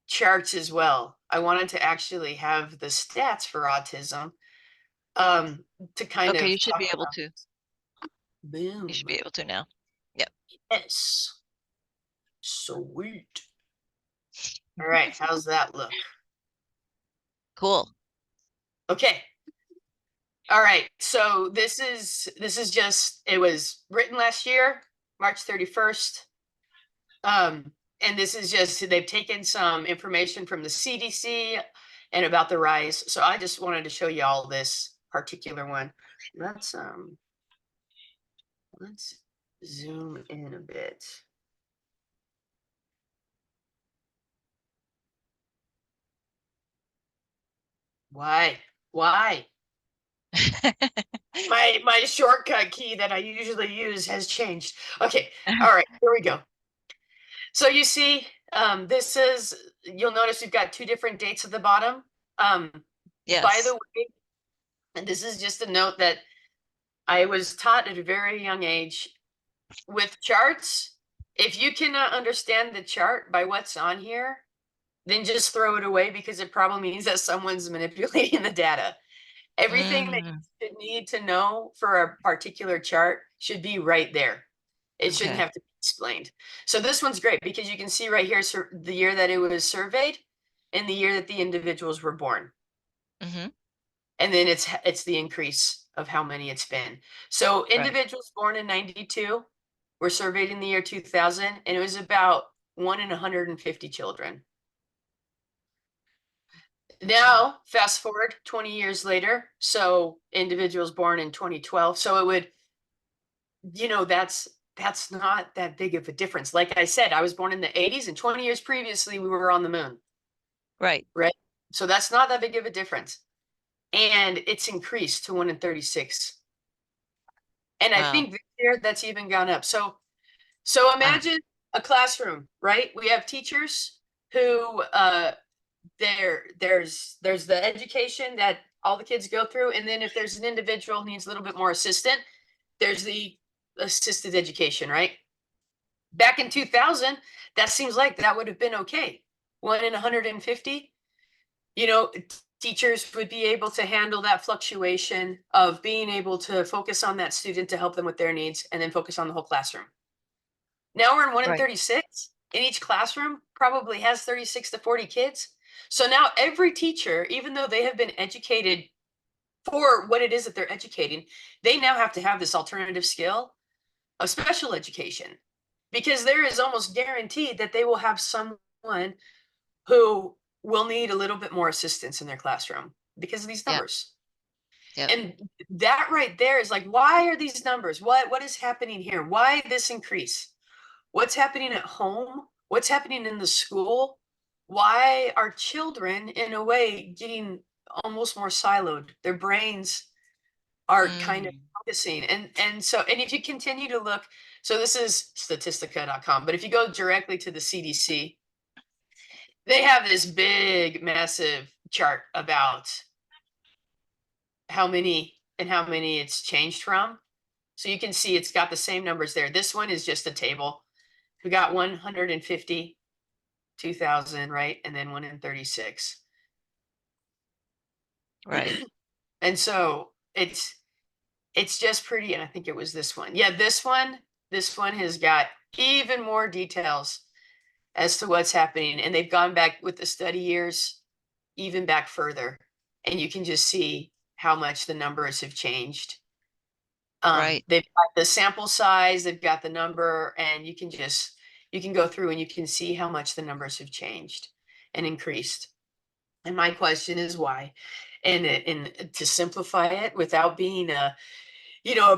charts as well. I wanted to actually have the stats for autism um to kind Okay, of you should talk be able about. to. You should Boom. be able to now. Yep. Yes. Sweet. All right, how's that look? Cool. Okay. All right. So this is just it was written last year, March 31st. Um and this is just they've taken some information from the CDC and about the rise. So I just wanted to show you all this particular one. Let's zoom in a bit. Why? Why? My shortcut key that I usually use has changed. Okay. All right. Here we go. So you see, this is you'll notice we've got two different dates at the bottom. By the Yes. way, and this is just a note that I was taught at a very young age with charts. If you cannot understand the chart by what's on here, then just throw it away because it probably means that someone's manipulating the data. Everything that Mm. you should need to know for a particular chart should be right there. It shouldn't Okay. have to be explained. So this one's great because you can see right here the year that it was surveyed and the year that the individuals were born. Mm-hmm. And then it's the increase of how many it's been. So Right. individuals born in 92 were surveyed in the year 2000 and it was about 1 in 150 children. Wow. Now, fast forward 20 years later, so individuals born in 2012, so it would, that's not that big of a difference. Like I said, I was born in the 80s and 20 years previously we were on the moon, Right. right? So that's not that big of a difference. And it's increased to 1 in 36. And I Wow. think this year that's even gone up. So Wow. imagine a classroom, right? We have teachers who there's the education that all the kids go through, and then if there's an individual who needs a little bit more assistant, there's the assisted education, right? Back in 2000, that seems like that would have been okay. 1 in 150, you know, teachers would be able to handle that fluctuation of being able to focus on that student to help them with their needs and then focus on the whole classroom. Now we're in 1 in Right. 36, and each classroom probably has 36 to 40 kids. So now every teacher, even though they have been educated for what it is that they're educating, they now have to have this alternative skill of special education because there is almost guaranteed that they will have someone who will need a little bit more assistance in their classroom because of these Yep. numbers. Yep. And that right there is like, why are these numbers? What is happening here? Why this increase? What's happening at home? What's happening in the school? why are children in a way getting almost more siloed? Their brains are kind of Mm, focusing. And if you continue to look, so this is statistica.com, but if you go directly to the CDC, they have this big, massive chart about how many it's changed from. So you can see it's got the same numbers there. This one is just a table. We got 150, 2000, right? And then one in 36. right, And so it's just pretty, and I think it was this one. Yeah, this one has got even more details as to what's happening. And they've gone back with the study years, even back further. And you can just see how much the numbers have changed. right. They've got the sample size, they've got the number, and you can go through and you can see how much the numbers have changed and increased. And my question is why? And to simplify it without being a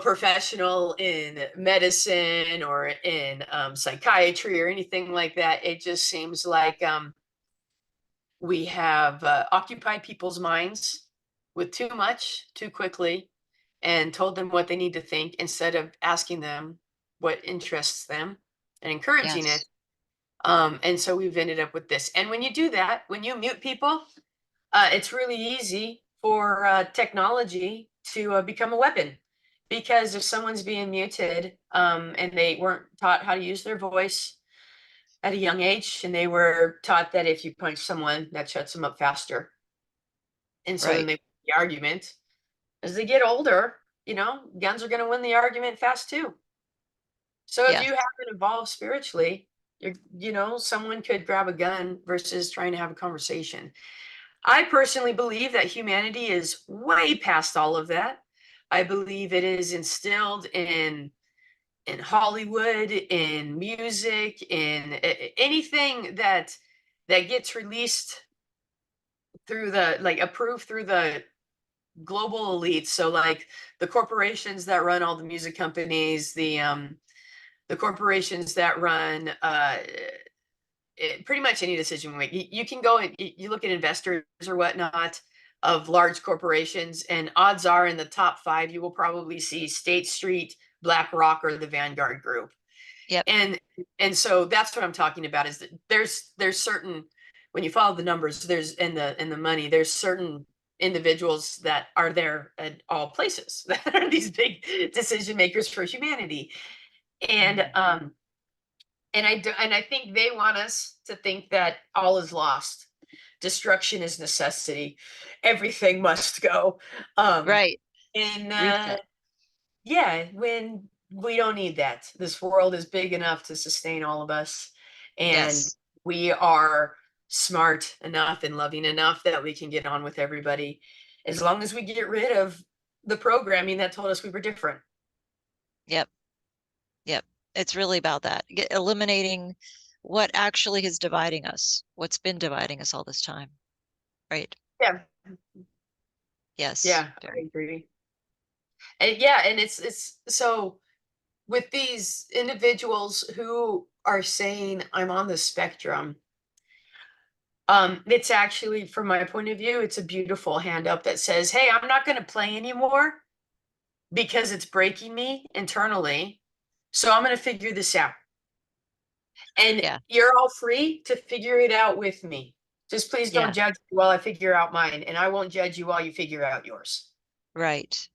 professional in medicine or in psychiatry or anything like that, it just seems like we have occupied people's minds with too much too quickly and told them what they need to think instead of asking them what interests them and encouraging it. Yes, And so we've ended up with this. And when you do that, when you mute people, it's really easy for technology to become a weapon. Because if someone's being muted and they weren't taught how to use their voice at a young age, and they were taught that if you punch someone, that shuts them up faster. And so then right. they the argument. As they get older, guns are going to win the argument fast too. So if Yes, you haven't evolved spiritually, someone could grab a gun versus trying to have a conversation. I personally believe that humanity is way past all of that. I believe it is instilled in Hollywood, in music, in anything that gets released through the like approved through the global elites. So like the corporations that run all the music companies, the corporations that run pretty much any decision we make. You can go and you look at investors or whatnot of large corporations, and odds are in the top five, you will probably see State Street, BlackRock, or the Vanguard Group. yep, And so that's what I'm talking about is that there's certain when you follow the numbers, there's in the money, there's certain individuals that are there at all places that are these big decision makers for humanity. And mm, I think they want us to think that all is lost. Destruction is necessity. Everything must go. Um, right. and Reset. yeah, when we don't need that. This world is big enough to sustain all of us, and Yes, we are smart enough and loving enough that we can get on with everybody, as long as we get rid of the programming that told us we were different. yep, yep. It's really about that. Eliminating what actually is dividing us, what's been dividing us all this time. Right. Yeah, Yes, yeah, I very. agree. And yeah, and it's so with these individuals who are saying I'm on the spectrum, it's actually, from my point of view, it's a beautiful hand up that says, hey, I'm not going to play anymore because it's breaking me internally. So I'm going to figure this out. And Yeah, you're all free to figure it out with me. Just please don't yeah, judge me while I figure out mine, and I won't judge you while you figure out yours. right.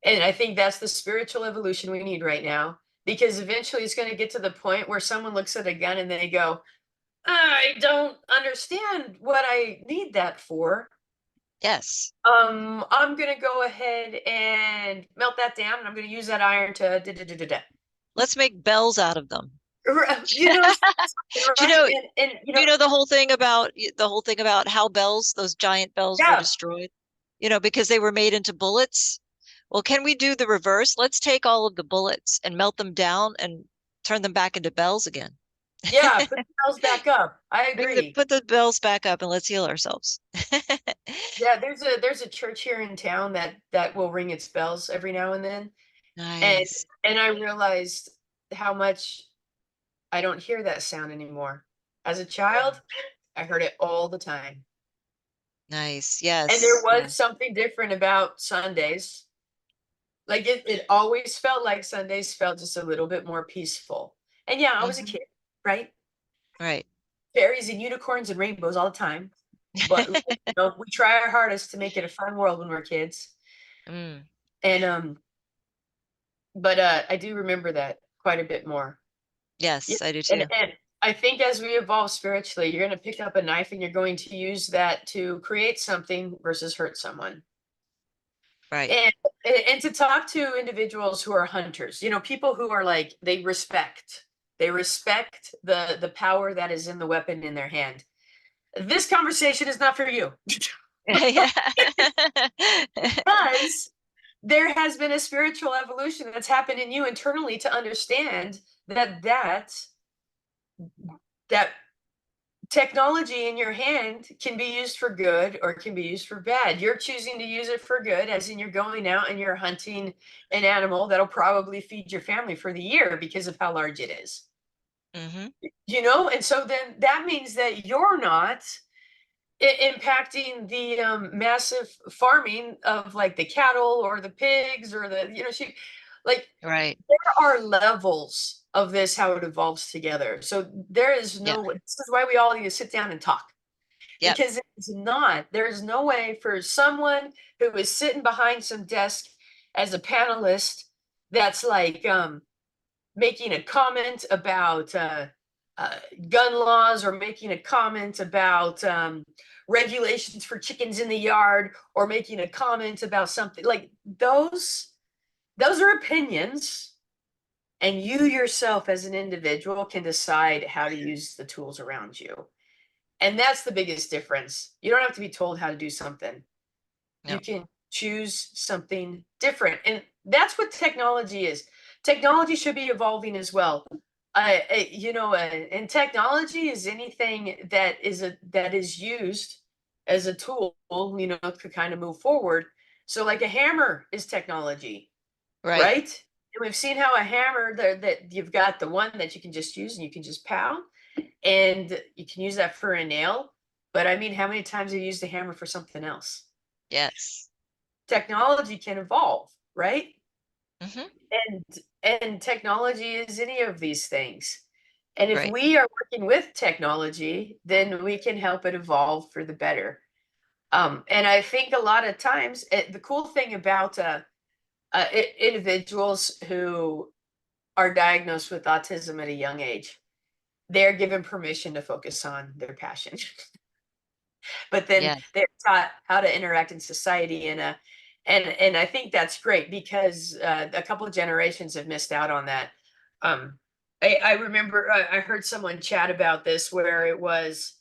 And I think that's the spiritual evolution we need right now, because eventually it's going to get to the point where someone looks at a gun and they go, I don't understand what I need that for. Yes. I'm gonna go ahead and melt that down, and I'm gonna use that iron to da da da da da. Let's make bells out of them. You know, Do you right? know, And the whole thing about how bells, those giant bells were yeah, destroyed? Because they were made into bullets. Well, can we do the reverse? Let's take all of the bullets and melt them down and turn them back into bells again. yeah, put the bells back up. I agree. Put the bells back up and let's heal ourselves. Yeah, there's a church here in town that will ring its bells every now and then, and Nice. and I realized how much I don't hear that sound anymore. As a child, I heard it all the time. Nice. And there Yes. Yeah. was something different about Sundays. Like it always felt like Sundays felt just a little bit more peaceful. And yeah, I was a Hmm. kid, right? Right. Fairies and unicorns and rainbows all the time. But we try our hardest to make it a fun world when we're kids. Mm. And but I do remember that quite a bit more. Yeah, Yes, I do and too. I think as we evolve spiritually, you're going to pick up a knife and you're going to use that to create something versus hurt someone. Right. And and to talk to individuals who are hunters, people who are like they respect the power that is in the weapon in their hand. This conversation is not for you. Yeah. Because there has been a spiritual evolution that's happened in you internally to understand that technology in your hand can be used for good or can be used for bad. You're choosing to use it for good, as in you're going out and you're hunting an animal that'll probably feed your family for the year because of how large it is. Hmm. And so then that means that you're not impacting the massive farming of like the cattle or the pigs or the sheep. Like Right. there are levels of this, how it evolves together. So there is Yeah. no, this is why we all need to sit down and talk, Yep. because it's not, there's no way for someone who is sitting behind some desk as a panelist that's like making a comment about uh, gun laws, or making a comment about regulations for chickens in the yard, or making a comment about something like those are opinions, and you yourself as an individual can decide how to use the tools around you. And that's the biggest difference. You don't have to be told how to do something. You No. can choose something different. And that's what technology is. Technology should be evolving as well. And technology is anything that is used as a tool, to kind of move forward. So like a hammer is technology, Right. right? And we've seen how a hammer there, that you've got the one that you can just use and you can just pound, and you can use that for a nail. But I mean, how many times have you used a hammer for something else? Yes. Technology can evolve, right? Hmm. And and technology is any of these things. And if Right. we are working with technology, then we can help it evolve for the better. And I think a lot of times, the cool thing about individuals who are diagnosed with autism at a young age, they're given permission to focus on their passion. But then Yes. they're taught how to interact in society, and I think that's great, because a couple of generations have missed out on that. I remember I heard someone chat about this, where it was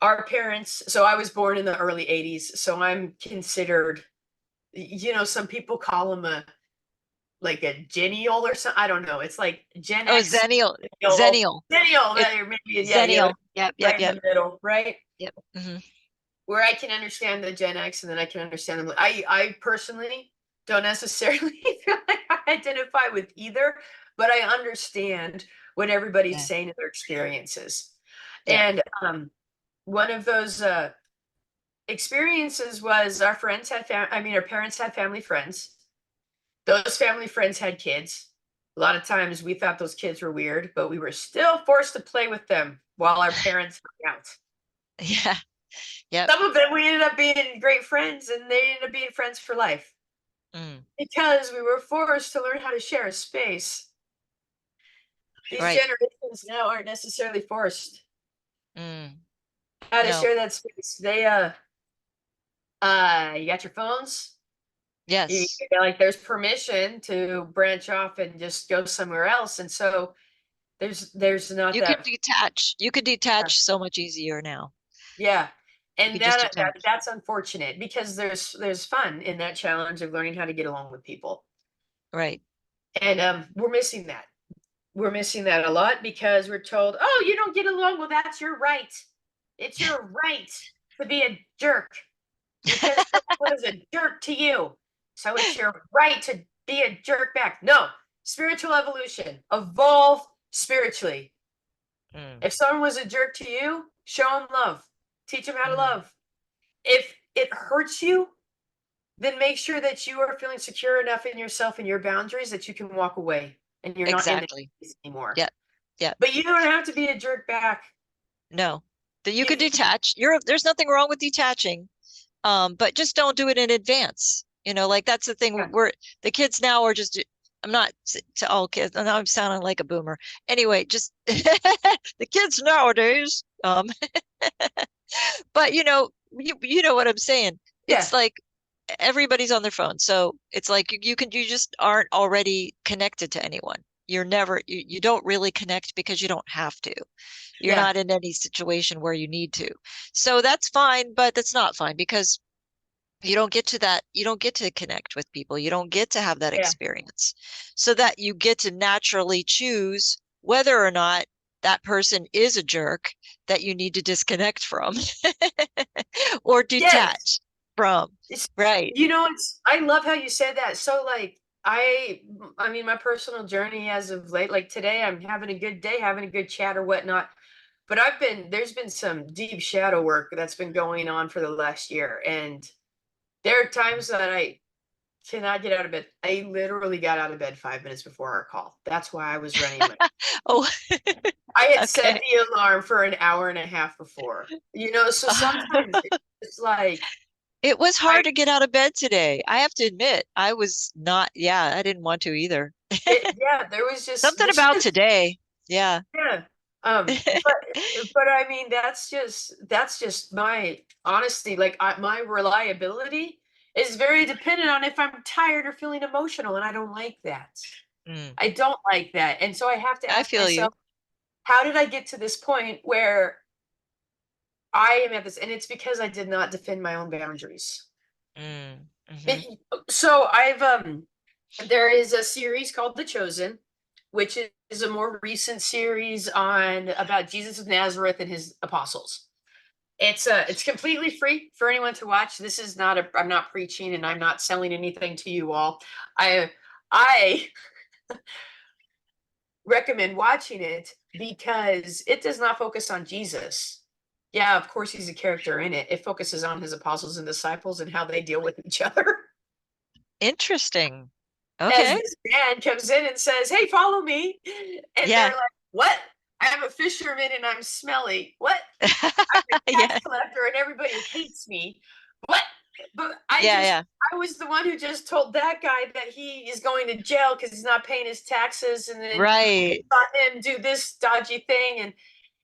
our parents. So I was born in the early 80s, so I'm considered, some people call them like a genial or something. I don't know. It's like Gen Oh, X, Zennial. millennial, Zennial. millennial, It's or maybe, yeah, Zennial. Yep. Yep. right in Yep. the middle, right? Yep. Hmm. Where I can understand the Gen X, and then I can understand them. I personally don't necessarily feel like I identify with either, but I understand what everybody's Yeah. saying in their experiences. Yeah. And one of those experiences was our friends had our parents had family friends. Those family friends had kids. A lot of times we thought those kids were weird, but we were still forced to play with them while our parents hung out. Yeah. Yep. Some of them we ended up being great friends, and they ended up being friends for life, Mm. because we were forced to learn how to share a space. These Right. generations now aren't necessarily forced Mm. how to No. share that space. They you got your phones. You, Yes. like, there's permission to branch off and just go somewhere else, and so there's not You could that. detach. You could detach so much easier now. Yeah. You And could just detach. that's unfortunate, because there's fun in that challenge of learning how to get along with people. Right. And we're missing that. We're missing that a lot, because we're told, "Oh, you don't get along. Well, that's your right. It's your right to be a jerk, because someone was a jerk to you. So it's your right to be a jerk back." No, spiritual evolution, evolve spiritually. Mm. If someone was a jerk to you, Show them love. Teach them how to Mm, love. If it hurts you, then make sure that you are feeling secure enough in yourself and your boundaries that you can walk away and you're not in the exactly. case anymore. Yeah. Yeah. But you don't have to be a jerk back. No. That you could You, detach. There's nothing wrong with detaching. But just don't do it in advance. Like that's the thing. yeah, The kids now are just. I'm not to all kids. And I'm sounding like a boomer. Anyway, just the kids nowadays. But you know what I'm saying. yeah, It's like everybody's on their phone, so it's like you just aren't already connected to anyone. You don't really connect because you don't have to. You're yeah, not in any situation where you need to. So that's fine, but that's not fine because you don't get to connect with people. You don't get to have that yeah. experience. So that you get to naturally choose whether or not that person is a jerk that you need to disconnect from or Yes. detach from. It's, Right. I love how you said that. So like I mean my personal journey as of late, like today I'm having a good day, having a good chat or whatnot. But there's been some deep shadow work that's been going on for the last year. And there are times that I cannot get out of bed. I literally got out of bed 5 minutes before our call. That's why I was running late. Oh, I had set okay. the alarm for an hour and a half before. So sometimes it's like It was I hard to get out of bed today. I have to admit, I was not, yeah, I didn't want to either. yeah, there was just Something this about today. Yeah. yeah. But I mean that's just my honesty. Like my reliability is very dependent on if I'm tired or feeling emotional, and I don't like that. Mm, I don't like that. And so I have to I ask feel you. myself, how did I get to this point where I am at this? And it's because I did not defend my own boundaries. Mm, hmm. So there is a series called The Chosen, which is a more recent series on about Jesus of Nazareth and his apostles. It's completely free for anyone to watch. This is not a I'm not preaching and I'm not selling anything to you all. I recommend watching it because it does not focus on Jesus. Yeah, of course he's a character in it. It focuses on his apostles and disciples and how they deal with each other. Interesting. As Okay. this man comes in and says, "Hey, follow me," and they're Yeah. like, "What? I'm a fisherman and I'm smelly. What? I'm a tax Yeah. collector and everybody hates me. What?" But Yeah, yeah. I was the one who just told that guy that he is going to jail because he's not paying his taxes, and then you Right. saw him do this dodgy thing,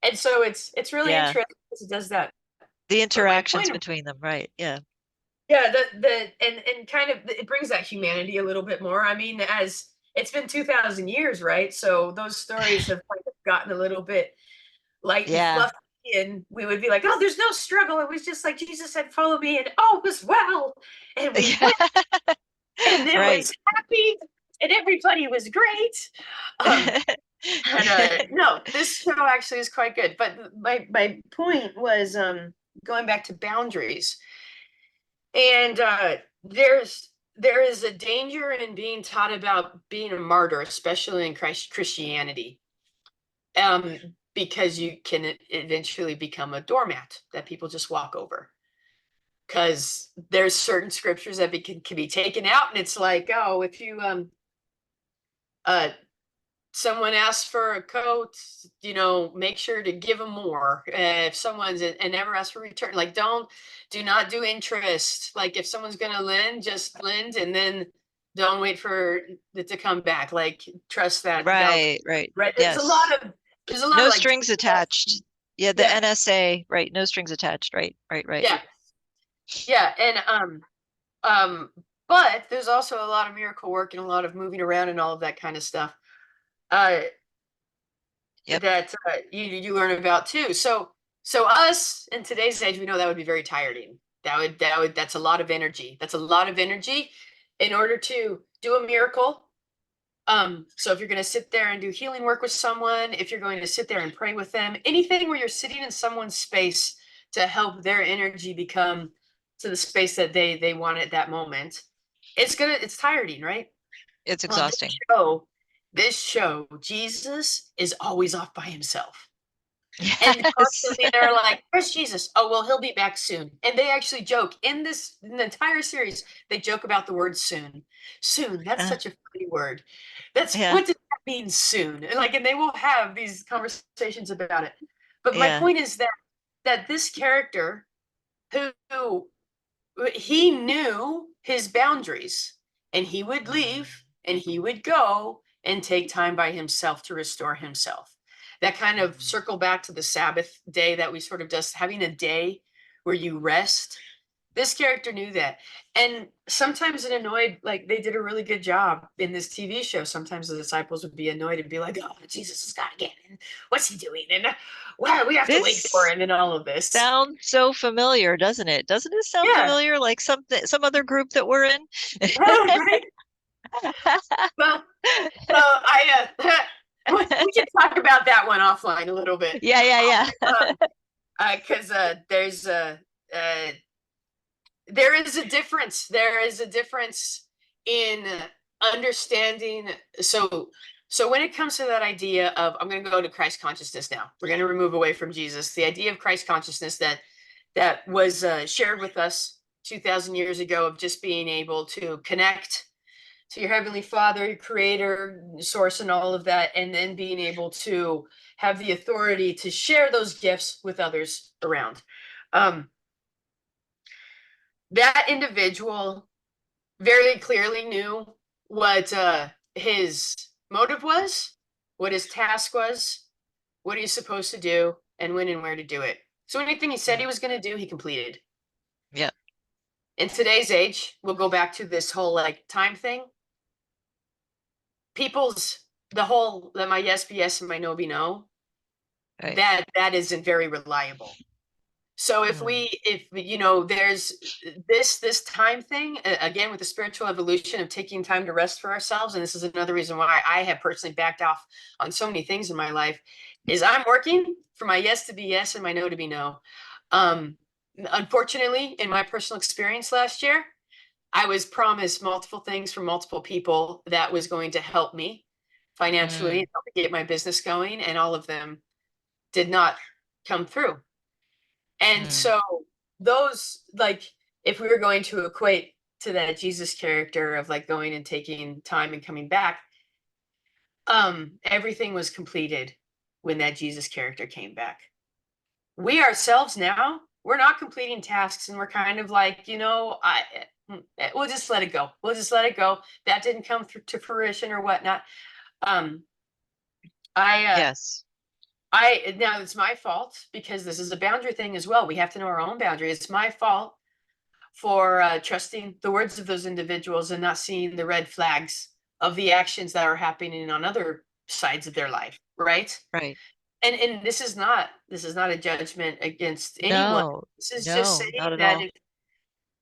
and so it's really Yeah. interesting because it does that. The But my interactions point, between them. Right. Yeah. yeah, and kind of it brings that humanity a little bit more. I mean, as it's been 2,000 years, right? So those stories have kind of gotten a little bit light and Yeah. fluffy, and we would be like, "Oh, there's no struggle. It was just like Jesus said, follow me, and all was well." And we went, and it Right. was happy, and everybody was great. Um, and no, this show actually is quite good. But my point was going back to boundaries, and there is a danger in being taught about being a martyr, especially in Christianity, because you can eventually become a doormat that people just walk over. Because there's certain scriptures that can be taken out, and it's like, oh, if you uh someone asks for a coat, make sure to give them more. If someone's and never ask for return, like do not do interest. Like if someone's gonna lend, just lend, and then don't wait for it to come back. Like trust that they'll Right. Right. right. Yes. There's a lot No of like strings attached. Yeah, the yeah, NSA, right? No strings attached. Right. Right. Right. yeah, yeah, and um, but there's also a lot of miracle work and a lot of moving around and all of that kind of stuff. Uh, Yep. that you learn about too. So us in today's age, we know that would be very tiring. That's a lot of energy. That's a lot of energy in order to do a miracle. So if you're going to sit there and do healing work with someone, if you're going to sit there and pray with them, anything where you're sitting in someone's space to help their energy become to the space that they want at that moment, it's tiring, right? It's Well, exhausting. this show, Jesus is always off by himself. And Yes. constantly they're like, "Where's Jesus? Oh, well, he'll be back soon." And they actually joke in the entire series, they joke about the word soon. Soon, that's Uh, such a funny word. That's yeah, what does that mean soon? And like, and they will have these conversations about it. But my yeah. point is that this character who he knew his boundaries and he would leave and he would go and take time by himself to restore himself. That kind of circle back to the Sabbath day that we sort of just having a day where you rest. This character knew that. And sometimes it annoyed, like they did a really good job in this TV show. Sometimes the disciples would be annoyed and be like, "Oh, Jesus is God again. And what's he doing? And why we have to wait for This him and all of this." sounds so familiar, doesn't it? Doesn't it sound Yeah. familiar like some other group that we're in? Right. Well, so we can talk about that one offline a little bit. Yeah, yeah, yeah. Because uh, there is a difference. There is a difference in understanding. So when it comes to that idea of, I'm going to go to Christ consciousness now. We're going to remove away from Jesus. The idea of Christ consciousness that was shared with us 2,000 years ago of just being able to connect to your heavenly father, your creator, source, and all of that, and then being able to have the authority to share those gifts with others around. um, that individual very clearly knew what his motive was, what his task was, what he's supposed to do, and when and where to do it. So anything he said he was going to do, he completed. Yeah, In today's age, we'll go back to this whole like time thing. People's the whole that my yes be yes and my no be no, right. that isn't very reliable. So Mm, if there's this time thing again with the spiritual evolution of taking time to rest for ourselves, and this is another reason why I have personally backed off on so many things in my life, is I'm working for my yes to be yes and my no to be no. um Unfortunately, in my personal experience last year, I was promised multiple things from multiple people that was going to help me financially and mm, help me get my business going, and all of them did not come through. And mm, so those, like, if we were going to equate to that Jesus character of like going and taking time and coming back, everything was completed when that Jesus character came back. We ourselves now, we're not completing tasks, and we're kind of like, we'll just let it go. We'll just let it go. That didn't come through to fruition or whatnot. Um, I yes. I now it's my fault because this is a boundary thing as well. We have to know our own boundary. It's my fault for trusting the words of those individuals and not seeing the red flags of the actions that are happening on other sides of their life, right? Right. And this is not a judgment against anyone. No, This is just no, saying not at that all.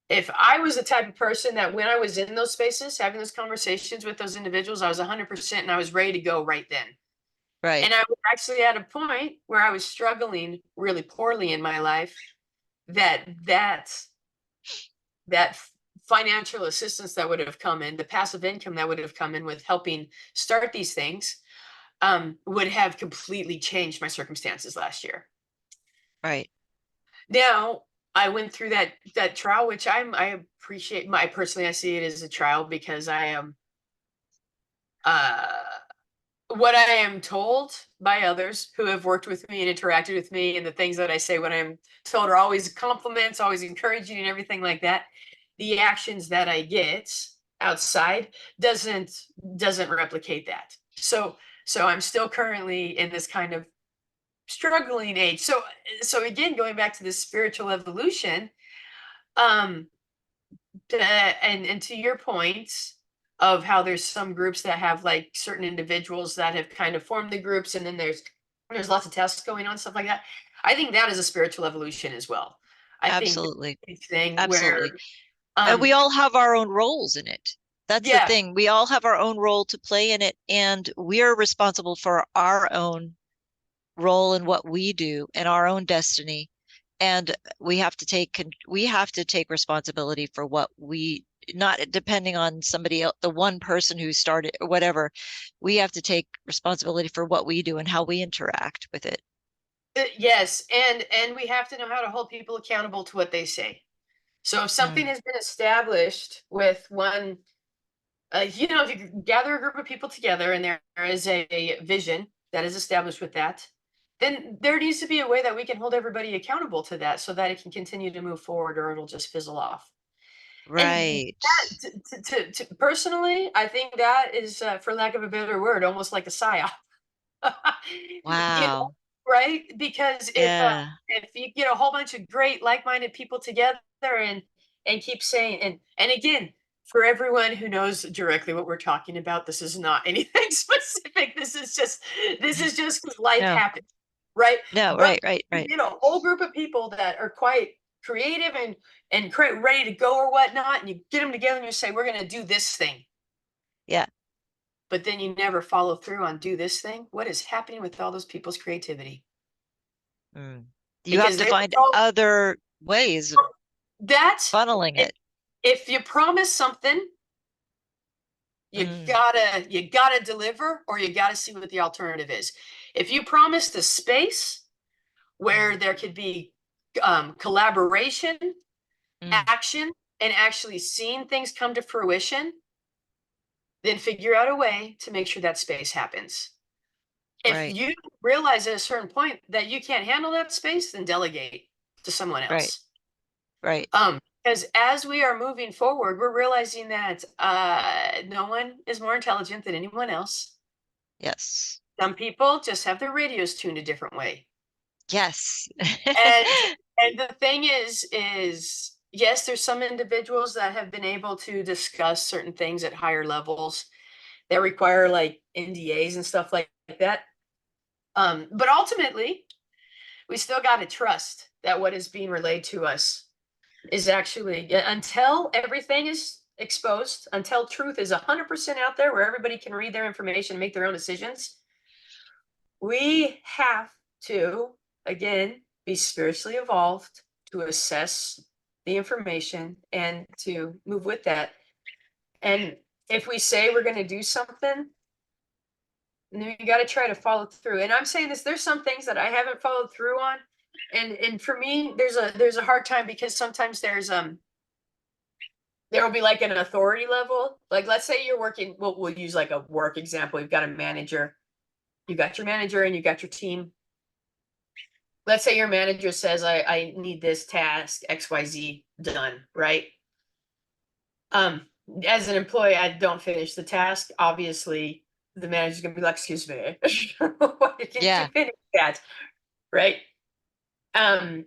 if I was the type of person that when I was in those spaces having those conversations with those individuals, I was 100% and I was ready to go right then. Right, And I was actually at a point where I was struggling really poorly in my life, that financial assistance that would have come in, the passive income that would have come in with helping start these things, would have completely changed my circumstances last year. right. Now I went through that trial, which I appreciate. My personally, I see it as a trial because I am uh what I am told by others who have worked with me and interacted with me, and the things that I say when I'm told are always compliments, always encouraging, and everything like that. The actions that I get outside doesn't replicate that. So I'm still currently in this kind of struggling age. So again, going back to this spiritual evolution, um, and to your point of how there's some groups that have like certain individuals that have kind of formed the groups, and then there's lots of tests going on, stuff like that. I think that is a spiritual evolution as well. I think Absolutely. thing where Absolutely. And we um all have our own roles in it. That's the yeah, thing. We all have our own role to play in it, and we're responsible for our own role in what we do and our own destiny. And we have to take responsibility for what we, not depending on somebody else, the one person who started or whatever. We have to take responsibility for what we do and how we interact with it. Yes, and we have to know how to hold people accountable to what they say. So if something Mm, has been established with one, if you gather a group of people together and there is a vision that is established with that, then there needs to be a way that we can hold everybody accountable to that so that it can continue to move forward or it'll just fizzle off. And right. that, personally, I think that is, for lack of a better word, almost like a psyop. You know, Wow. right? Because Yeah. if you get a whole bunch of great like-minded people together and keep saying, and again, for everyone who knows directly what we're talking about, this is not anything specific. This is just 'cause life No, happens, right? no, But right, right, you right. get a whole group of people that are quite creative and ready to go or whatnot, and you get them together and you say, we're going to do this thing, Yeah. but then you never follow through on do this thing. What is happening with all those people's creativity? Mm. You have Because to they were find told other ways of that funneling if, it. if you promise something, Mm, you gotta deliver, or you gotta see what the alternative is. If you promise the space where mm, there could be collaboration, mm, action, and actually seeing things come to fruition, then figure out a way to make sure that space happens. If right, you realize at a certain point that you can't handle that space, then delegate to someone right, else. right. Because as we are moving forward, we're realizing that no one is more intelligent than anyone else. Yes. Some people just have their radios tuned a different way. Yes. And the thing is yes, there's some individuals that have been able to discuss certain things at higher levels that require like NDAs and stuff like that. But ultimately, we still got to trust that what is being relayed to us is actually, until everything is exposed, until truth is 100% out there where everybody can read their information and make their own decisions, we have to, again, be spiritually evolved to assess the information and to move with that. And if we say we're going to do something, then you got to try to follow through. And I'm saying this, there's some things that I haven't followed through on. And for me, there's a hard time because sometimes there will be like an authority level. Like, let's say you're working, we'll use like a work example. You've got a manager, you got your manager and you got your team. Let's say your manager says, I need this task, XYZ done, right? Um, as an employee, I don't finish the task. Obviously, the manager's gonna be like, excuse me, why didn't you Yeah, finish that? Right? Um,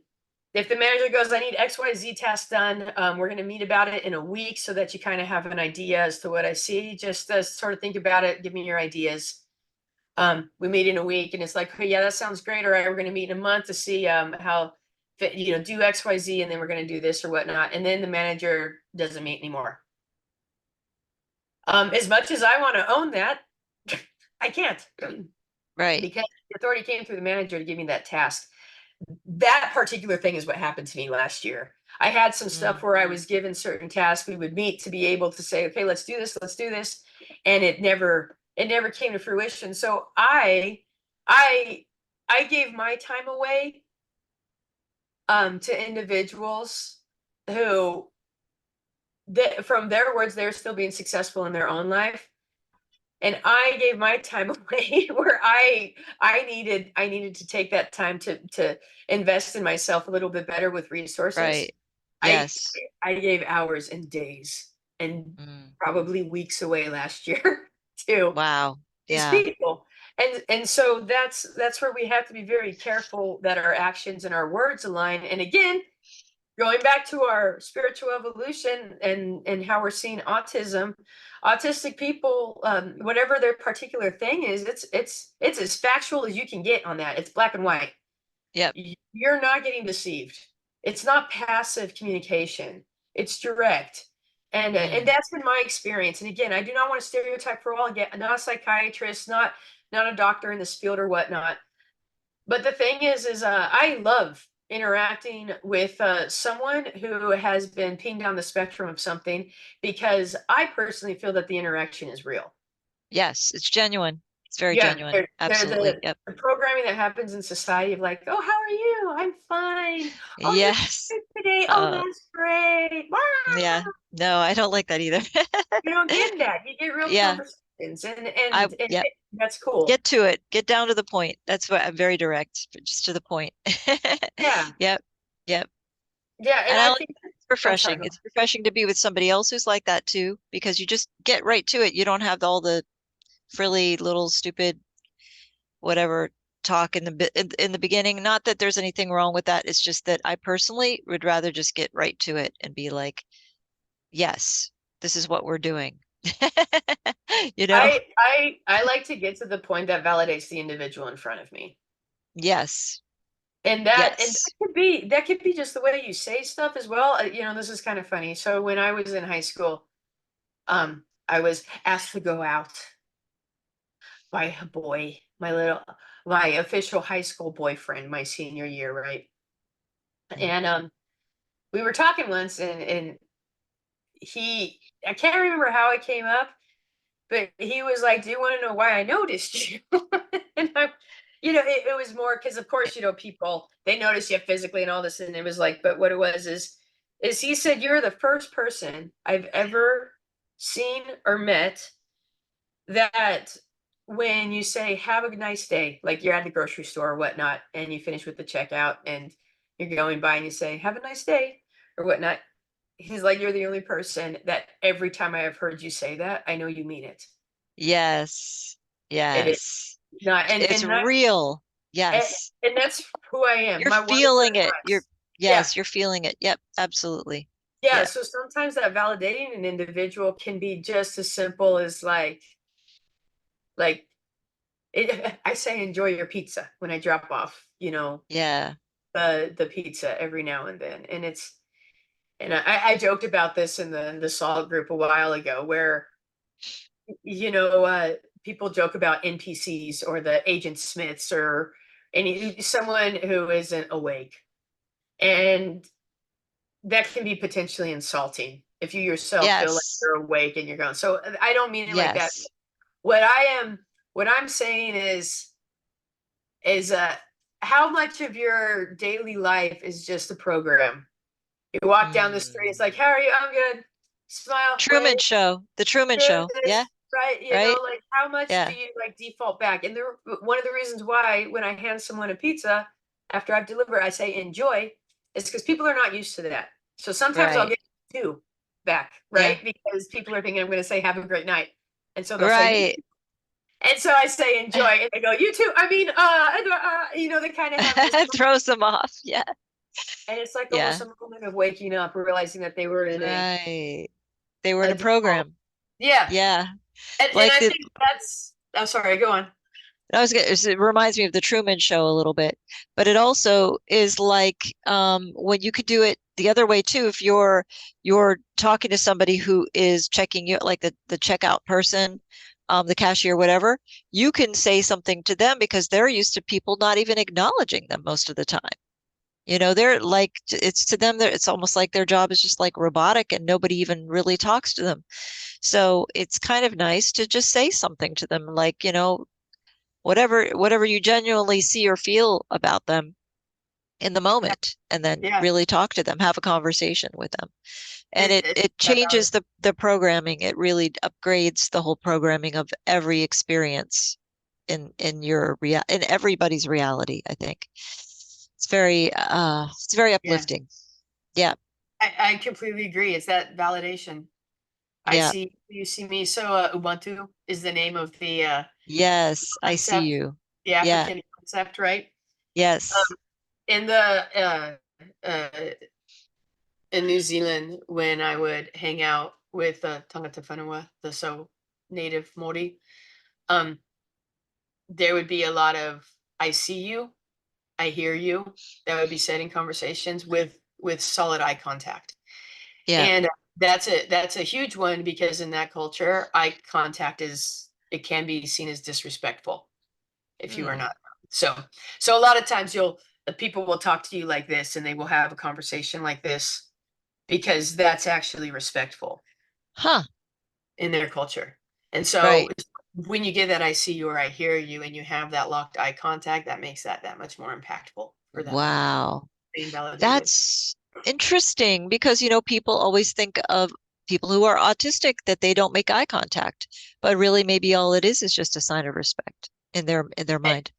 if the manager goes, I need XYZ task done, we're going to meet about it in a week so that you kind of have an idea as to what I see. Just sort of think about it, give me your ideas. We meet in a week and it's like, hey, yeah, that sounds great. All right, we're going to meet in a month to see how, do XYZ and then we're going to do this or whatnot. And then the manager doesn't meet anymore. As much as I want to own that, I can't right. because the authority came through the manager to give me that task. That particular thing is what happened to me last year. I had some stuff Mm, where I was given certain tasks. We would meet to be able to say, okay, let's do this. And it never came to fruition. So I I gave my time away to individuals who from their words, they're still being successful in their own life. And I gave my time away where I needed to take that time to invest in myself a little bit better with resources. right. I Yes. I gave hours and days and Mm, probably weeks away last year to wow. these Yeah. people. And so that's where we have to be very careful that our actions and our words align. And again, going back to our spiritual evolution and how we're seeing autistic people, whatever their particular thing is, it's as factual as you can get on that. It's black and white. Yep. You're not getting deceived. It's not passive communication. It's direct. And Mm, that's been my experience. And again, I do not want to stereotype for all. Again, not a psychiatrist, not a doctor in this field or whatnot. But the thing is I love interacting with someone who has been pinned down the spectrum of something because I personally feel that the interaction is real. yes, it's genuine. It's very Yeah, genuine. they're Absolutely. Yep. the programming that happens in society of like, oh, how are you? I'm fine. Oh, you're Yes. good today. Oh, Uh, that's great. yeah. Wow. No, I don't like that either. You don't get that. You get real Yeah. conversations, and Yep. that's cool. Get to it. Get down to the point. That's what I'm very direct, but just to the point. Yeah, Yep. Yep. yeah, and And I I like think. it's I'm sorry. refreshing. It's refreshing to be with somebody else who's like that too, because you just get right to it. You don't have all the frilly little stupid whatever talk in the beginning. Not that there's anything wrong with that. It's just that I personally would rather just get right to it and be like, yes, this is what we're doing. You know? I like to get to the point that validates the individual in front of me. Yes. And Yes. that could be just the way you say stuff as well. This is kind of funny. So when I was in high school, I was asked to go out by a boy, my official high school boyfriend, my senior year, right? Mm. And we were talking once, and he, I can't remember how it came up, but he was like, "Do you want to know why I noticed you?" And it was more because, of course, people they notice you physically and all this, and it was like, but what it was is he said, "You're the first person I've ever seen or met that when you say have a nice day, like you're at the grocery store or whatnot, and you finish with the checkout, and you're going by and you say have a nice day or whatnot." He's like, "You're the only person that every time I have heard you say that, I know you mean it." Yes. It is Yes. not, It's real. and, Yes. and that's who I am. You're My words feeling are it. not. Yeah, Yes, you're feeling it. Yep, absolutely. yeah. Yep. So sometimes that validating an individual can be just as simple as like I say enjoy your pizza when I drop off, Yeah. the pizza every now and then. And I joked about this in the salt group a while ago where people joke about NPCs or the Agent Smiths or someone who isn't awake. And that can be potentially insulting if you yourself feel like Yes. you're awake and you're going. So I don't mean it like that. Yes. What I'm saying is how much of your daily life is just a program. You walk down the street, it's Mm. like, how are you? I'm good. Smile, wave, Truman Show. The Truman do Show. Yeah. this, right? Right? Like how much do Yeah. you like default back? And one of the reasons why when I hand someone a pizza after I've delivered, I say enjoy, is because people are not used to that. So sometimes I'll Right. get two back, Yeah. right? Because people are thinking I'm going to say have a great night, and so they'll say you. Right. And so I say enjoy, and they go you too. I mean, they kind of have this, Throws them off. Yeah. and it's like almost Yeah. a moment of waking up, realizing that they were in Right. They were in a a default. program. Yeah, Yeah. and Like I the think that's. I'm sorry. Go on. it reminds me of the Truman Show a little bit, but it also is like when you could do it the other way too. If you're talking to somebody who is checking you, like the checkout person, the cashier, whatever, you can say something to them because they're used to people not even acknowledging them most of the time. They're like it's to them, it's almost like their job is just like robotic and nobody even really talks to them. So it's kind of nice to just say something to them, like, whatever you genuinely see or feel about them in the Yeah, moment, and then yeah. really talk to them, have a conversation with them. And It, it it it that valid. changes the programming. It really upgrades the whole programming of every experience in everybody's reality, I think. It's very Yeah, uplifting. Yeah. I completely agree. It's that validation. I Yeah. see you see me. So Ubuntu is the name of the Yes, I see concept, you. the Yeah. African concept, right? Yes. In the uh, in New Zealand, when I would hang out with Tangata Whenua, the so native Māori, um, there would be a lot of "I see you," "I hear you" that would be said in conversations with solid eye contact. Yeah. And that's a huge one because in that culture, eye contact it can be seen as disrespectful if you are Hmm. not. So so a lot of times people will talk to you like this and they will have a conversation like this because that's actually respectful Huh. in their culture. And so Right. when you get that I see you or I hear you and you have that locked eye contact, that makes that much more impactful for them. Wow. Being validated. That's interesting because, people always think of people who are autistic that they don't make eye contact, but really maybe all it is just a sign of respect in their Eh, mind.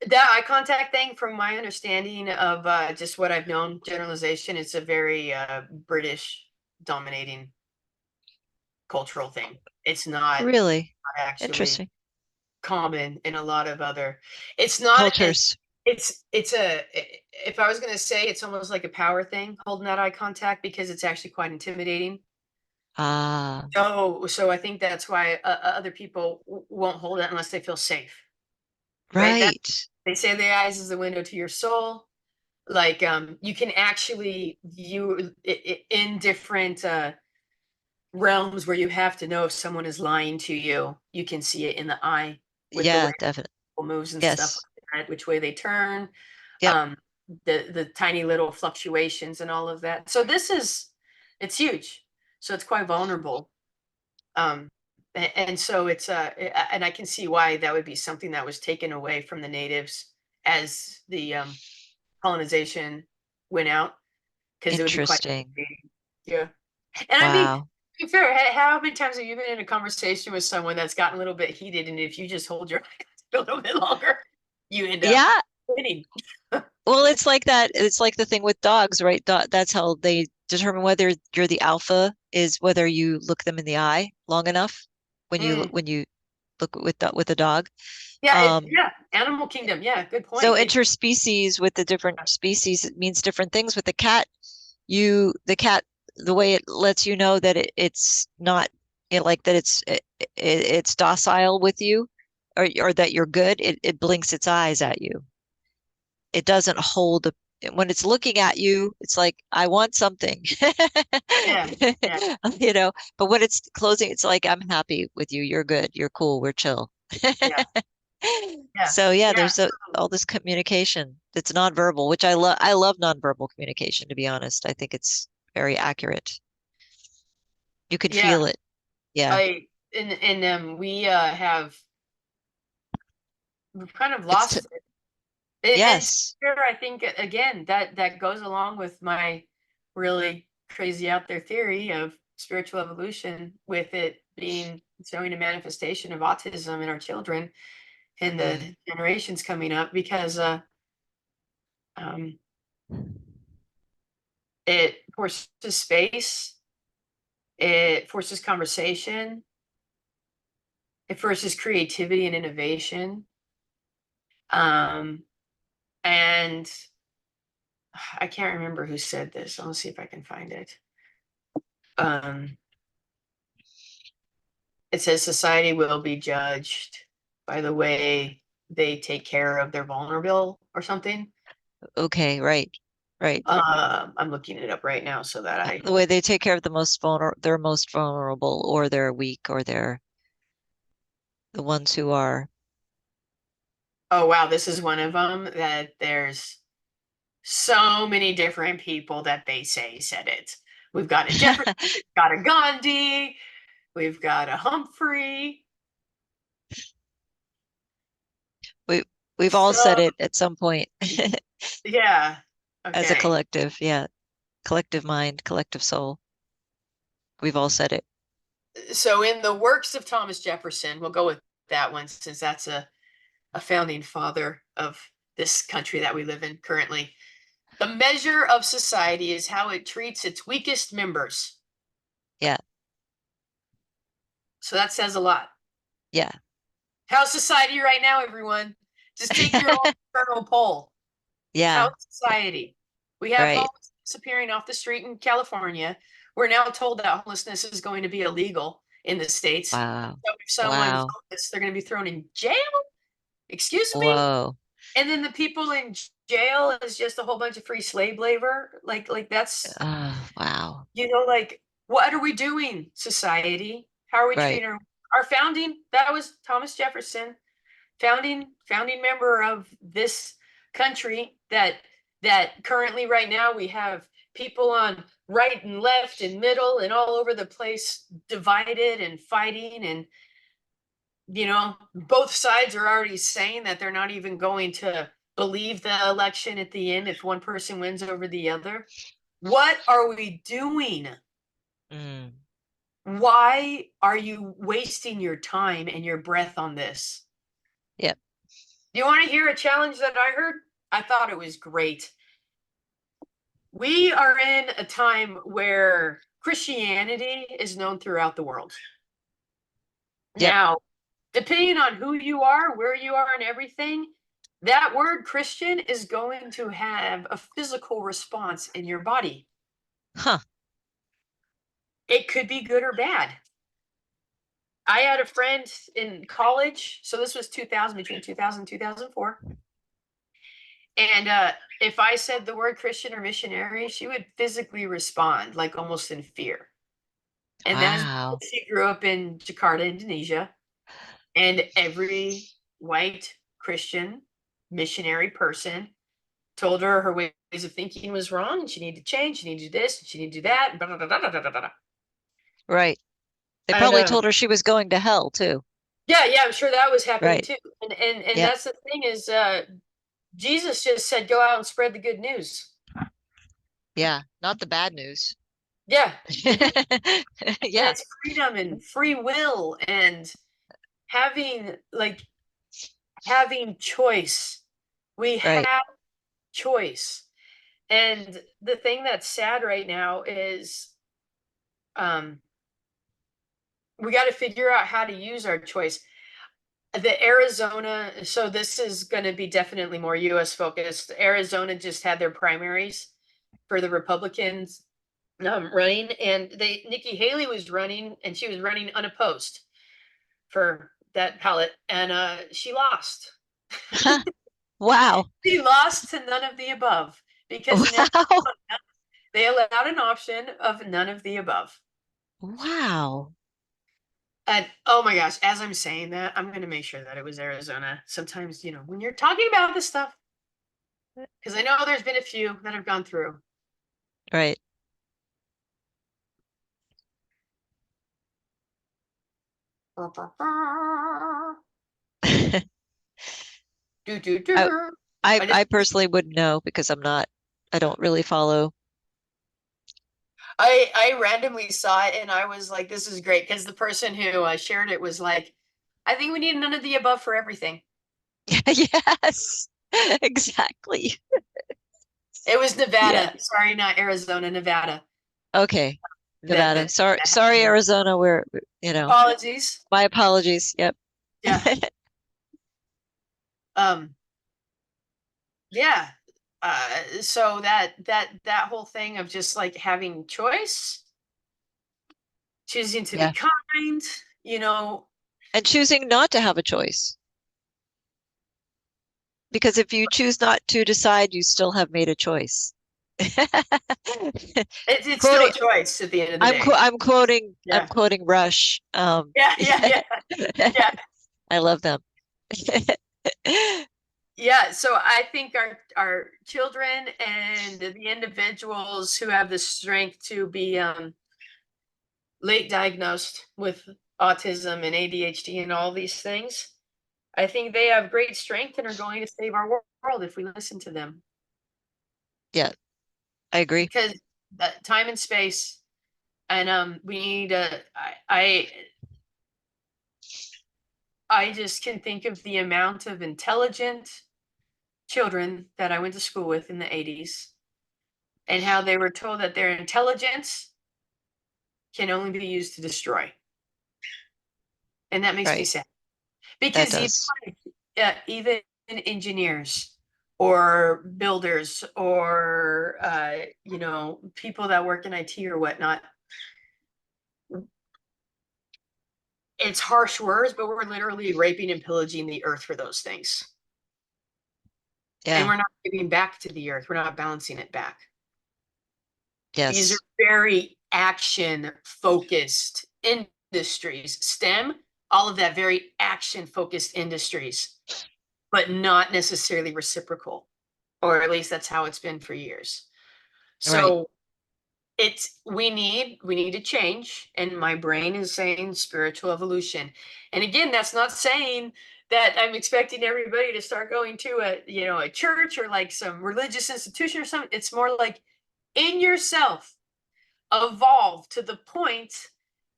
That eye contact thing, from my understanding of just what I've known, generalization, it's a very British dominating cultural thing. It's not Really actually interesting. common in a lot of other. It's not as Cultures. it's a if I was going to say, it's almost like a power thing, holding that eye contact, because it's actually quite intimidating. Ah, So I think that's why other people won't hold it unless they feel safe, right? That right. they say the eyes is the window to your soul. Like you can actually view it in different realms where you have to know if someone is lying to you. You can see it in the eye with the way Yeah, definitely. people moves and stuff Yes. like that, which way they turn, Yep. um, the tiny little fluctuations and all of that. So it's huge. So it's quite vulnerable. Um, and so and I can see why that would be something that was taken away from the natives as the colonization went out, because it would be quite Interesting. intimidating. Yeah. And I mean, to Wow. be fair, how many times have you been in a conversation with someone that's gotten a little bit heated, and if you just hold your a little bit longer, you end up Yeah. winning? Well, it's like that. It's like the thing with dogs, right? That's how they determine whether you're the alpha is whether you look them in the eye long enough Mm. when you look with the dog. Yeah, Um, yeah. Animal kingdom. Yeah, good so point. interspecies with the different species, it means different things. With the cat, the way it lets you know that it's not, like that it's docile with you, or that you're good. It blinks its eyes at you. It doesn't hold a, when it's looking at you, it's like, I want something. Yeah, yeah, But when it's closing, it's like, I'm happy with you. You're good. You're cool. We're chill. yeah, yeah, So yeah, yeah. there's all this communication that's nonverbal, which I love. I love nonverbal communication, to be honest. I think it's very accurate. You can Yeah. feel it. Yeah. I and we have we've kind of It's t lost it. And yes. here, I think again that goes along with my really crazy out there theory of spiritual evolution, with it being showing a manifestation of autism in our children and the Mm. generations coming up, because um, it forces space, it forces conversation, it forces creativity and innovation. Um, and I can't remember who said this. I'll see if I can find it. Um, it says society will be judged by the way they take care of their vulnerable or something. Okay. Right. Right. I'm looking it up right now so that I. The way they take care of their most vulnerable, or they're weak, or they're the ones who are. Oh wow, this is one of them, that there's so many different people that they say said it. We've got a Jefferson, we've got a Gandhi, we've got a Humphrey. we we've all So said it at some point yeah, as a okay. collective. Yeah. Collective mind, collective soul. We've all said it. So in the works of Thomas Jefferson, we'll go with that one since that's a founding father of this country that we live in currently. The measure of society is how it treats its weakest members. Yeah. So that says a lot. Yeah. How's society right now, everyone? Just take your own internal poll. How's Yeah. society? We have Right. homeless disappearing off the street in California. We're now told that homelessness is going to be illegal in the States. Wow. So if someone's Wow. homeless, they're going to be thrown in jail? Excuse me? Whoa. And then the people in jail is just a whole bunch of free slave labor. Like that's, Oh, wow. like, what are we doing, society? How are we Right. treating our founding? That was Thomas Jefferson, founding member of this country, that currently right now we have people on right and left and middle and all over the place, divided and fighting. And both sides are already saying that they're not even going to believe the election at the end if one person wins over the other. What are we doing? Mm. Why are you wasting your time and your breath on this? Yep. You want to hear a challenge that I heard? I thought it was great. We are in a time where Christianity is known throughout the world. Yep. Now, depending on who you are, where you are, and everything, that word Christian is going to have a physical response in your body. Huh. It could be good or bad. I had a friend in college, so this was 2000, between 2000 and 2004. And if I said the word Christian or missionary, she would physically respond, like almost in fear. And that is Wow. because she grew up in Jakarta, Indonesia, and every white Christian missionary person told her her ways of thinking was wrong and she needed to change, she needed to do this, and she needed to do that, and blah, blah, blah, blah, blah, blah. Right. They And probably told her she was going to hell too. yeah, I'm sure that was happening Right. too. And Yep. that's the thing is Jesus just said, go out and spread the good news. Yeah. Not the bad news. Yeah, the good, and Yeah. it's freedom and free will and having having choice. We Right. have choice. And the thing that's sad right now is um we got to figure out how to use our choice. The Arizona, so this is going to be definitely more US focused. Arizona just had their primaries for the Republicans running, and Nikki Haley was running, and she was running unopposed for that ballot, and she lost. Wow. She lost to none of the above because in Wow. Arizona, they allowed an option of none of the above. Wow. And oh my gosh, as I'm saying that, I'm going to make sure that it was Arizona. Sometimes, when you're talking about this stuff, because I know there's been a few that have gone through. Right. Do do I, do. I I just I personally wouldn't know because I don't really follow. I randomly saw it and I was like, this is great because the person who shared it was like, I think we need none of the above for everything. Yes. Exactly. It was Yeah. Nevada. Sorry, not Arizona, Nevada. Okay. That Nevada. that, Sorry, that sorry, happened. Arizona. Apologies. My apologies. Yep. Yeah. Um. Yeah. So that whole thing of just like having choice, choosing to be Yeah. kind, you know, And choosing not to have a choice. Because if you choose not to decide, you still have made a choice. it's still Quoting, a choice at the end of the day. I'm Yeah. quoting Rush. Yeah. Yeah. Yeah. Yeah. I love them. Yeah, so I think our children and the individuals who have the strength to be late diagnosed with autism and ADHD and all these things, I think they have great strength and are going to save our world if we listen to them. Yeah, I agree. Because time and space, and we need I just can think of the amount of intelligent children that I went to school with in the 80s and how they were told that their intelligence can only be used to destroy. And that makes me Right. sad That because does. even engineers or builders or people that work in IT or whatnot, it's harsh words, but we're literally raping and pillaging the earth for those things. And Yeah. we're not giving back to the earth. We're not balancing it back. These are Yes. very action focused industries. STEM, all of that very action focused industries, but not necessarily reciprocal, or at least that's how it's been for years. Right. So we need to change, and my brain is saying spiritual evolution. And again, that's not saying that I'm expecting everybody to start going to a church or like some religious institution or something. It's more like in yourself evolve to the point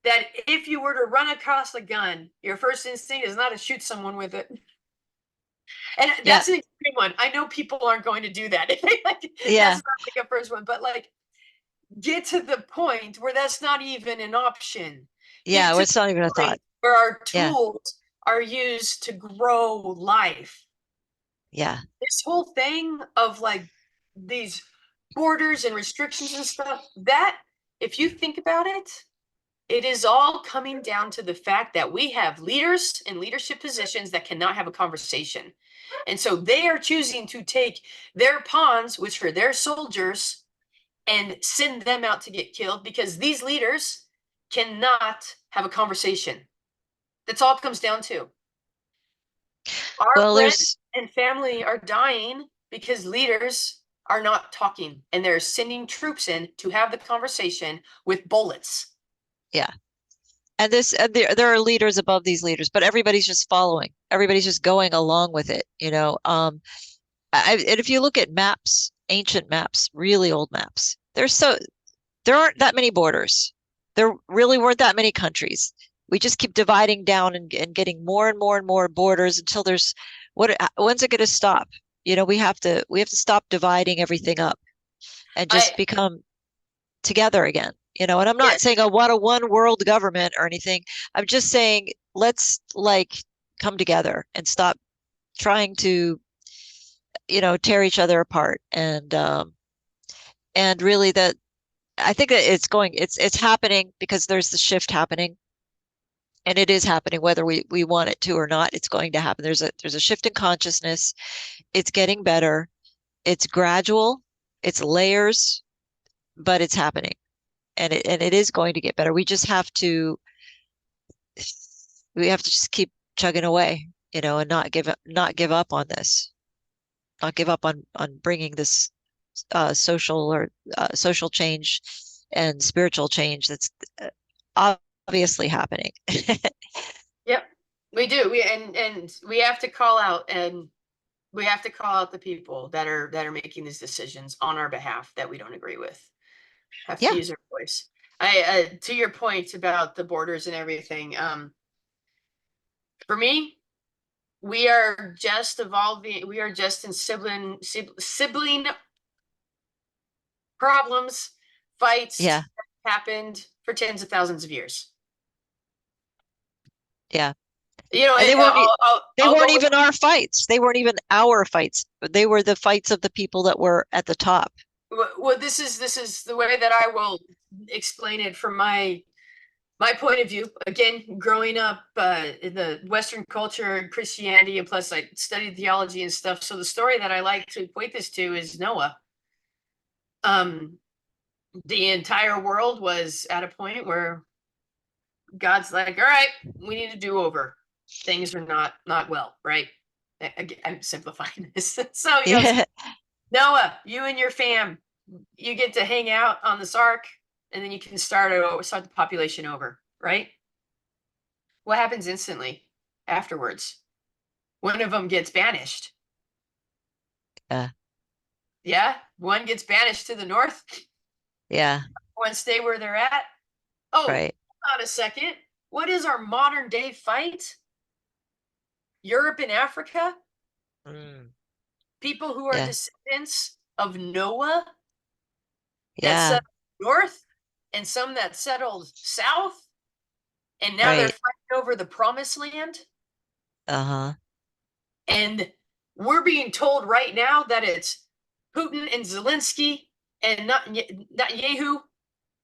that if you were to run across a gun, your first instinct is not to shoot someone with it. And Yeah. that's an extreme one. I know people aren't going to do that. Like, that's Yeah. not like a first one, but like get to the point where that's not even an option. Yeah. Get Well, to it's not even a the point thought. where our Yeah. tools are used to grow life. Yeah. This whole thing of like these borders and restrictions and stuff, that, if you think about it, it is all coming down to the fact that we have leaders in leadership positions that cannot have a conversation. And so they are choosing to take their pawns, which are their soldiers, and send them out to get killed because these leaders cannot have a conversation. That's all it comes down to. Our Well, friends there's, and family are dying because leaders are not talking, and they're sending troops in to have the conversation with bullets. yeah. And there are leaders above these leaders, but everybody's just following. Everybody's just going along with it, you know. And if you look at maps, ancient maps, really old maps, there aren't that many borders. There really weren't that many countries. We just keep dividing down and getting more and more and more borders until when's it going to stop? You know, we have to stop dividing everything up and I just become together again. You know, and I'm not saying Yes, I want a one world government or anything. I'm just saying let's like come together and stop trying to, tear each other apart. And really that I think that it's happening because there's the shift happening, and it is happening whether we want it to or not. It's going to happen. There's a shift in consciousness. It's getting better. It's gradual. It's layers, but it's happening, and it is going to get better. We have to just keep chugging away, and not give up on this, not give up on bringing this social change and spiritual change that's obviously happening. yep, we do. And we have to call out, and we have to call out the people that are making these decisions on our behalf that we don't agree with. Have to Yeah, use our voice. I To your point about the borders and everything. For me, we are just evolving. We are just in sibling problems, yeah, fights that happened for tens of thousands of years. yeah. You know, And they I'll weren't go with. even our fights. They weren't even our fights. They were the fights of the people that were at the top. Well, this is the way that I will explain it from my point of view. Again, growing up in the Western culture and Christianity, and plus I studied theology and stuff. So the story that I like to equate this to is Noah. Um, the entire world was at a point where God's like, all right, we need a do over. Things are not well, right? I'm simplifying this. So he goes, Yeah, Noah, you and your fam, you get to hang out on this ark, and then you can start the population over, right? What happens instantly afterwards? One of them gets banished. yeah, Yeah, one gets banished to the north. yeah, One stay where they're at. Oh, right. hold on a second. What is our modern day fight? Europe and Africa? Mm, People who are yeah, descendants of Noah that yeah, settled north, and some that settled south, and now they're right. fighting over the promised land. Uh-huh. And we're being told right now that it's Putin and Zelensky and not Yehu,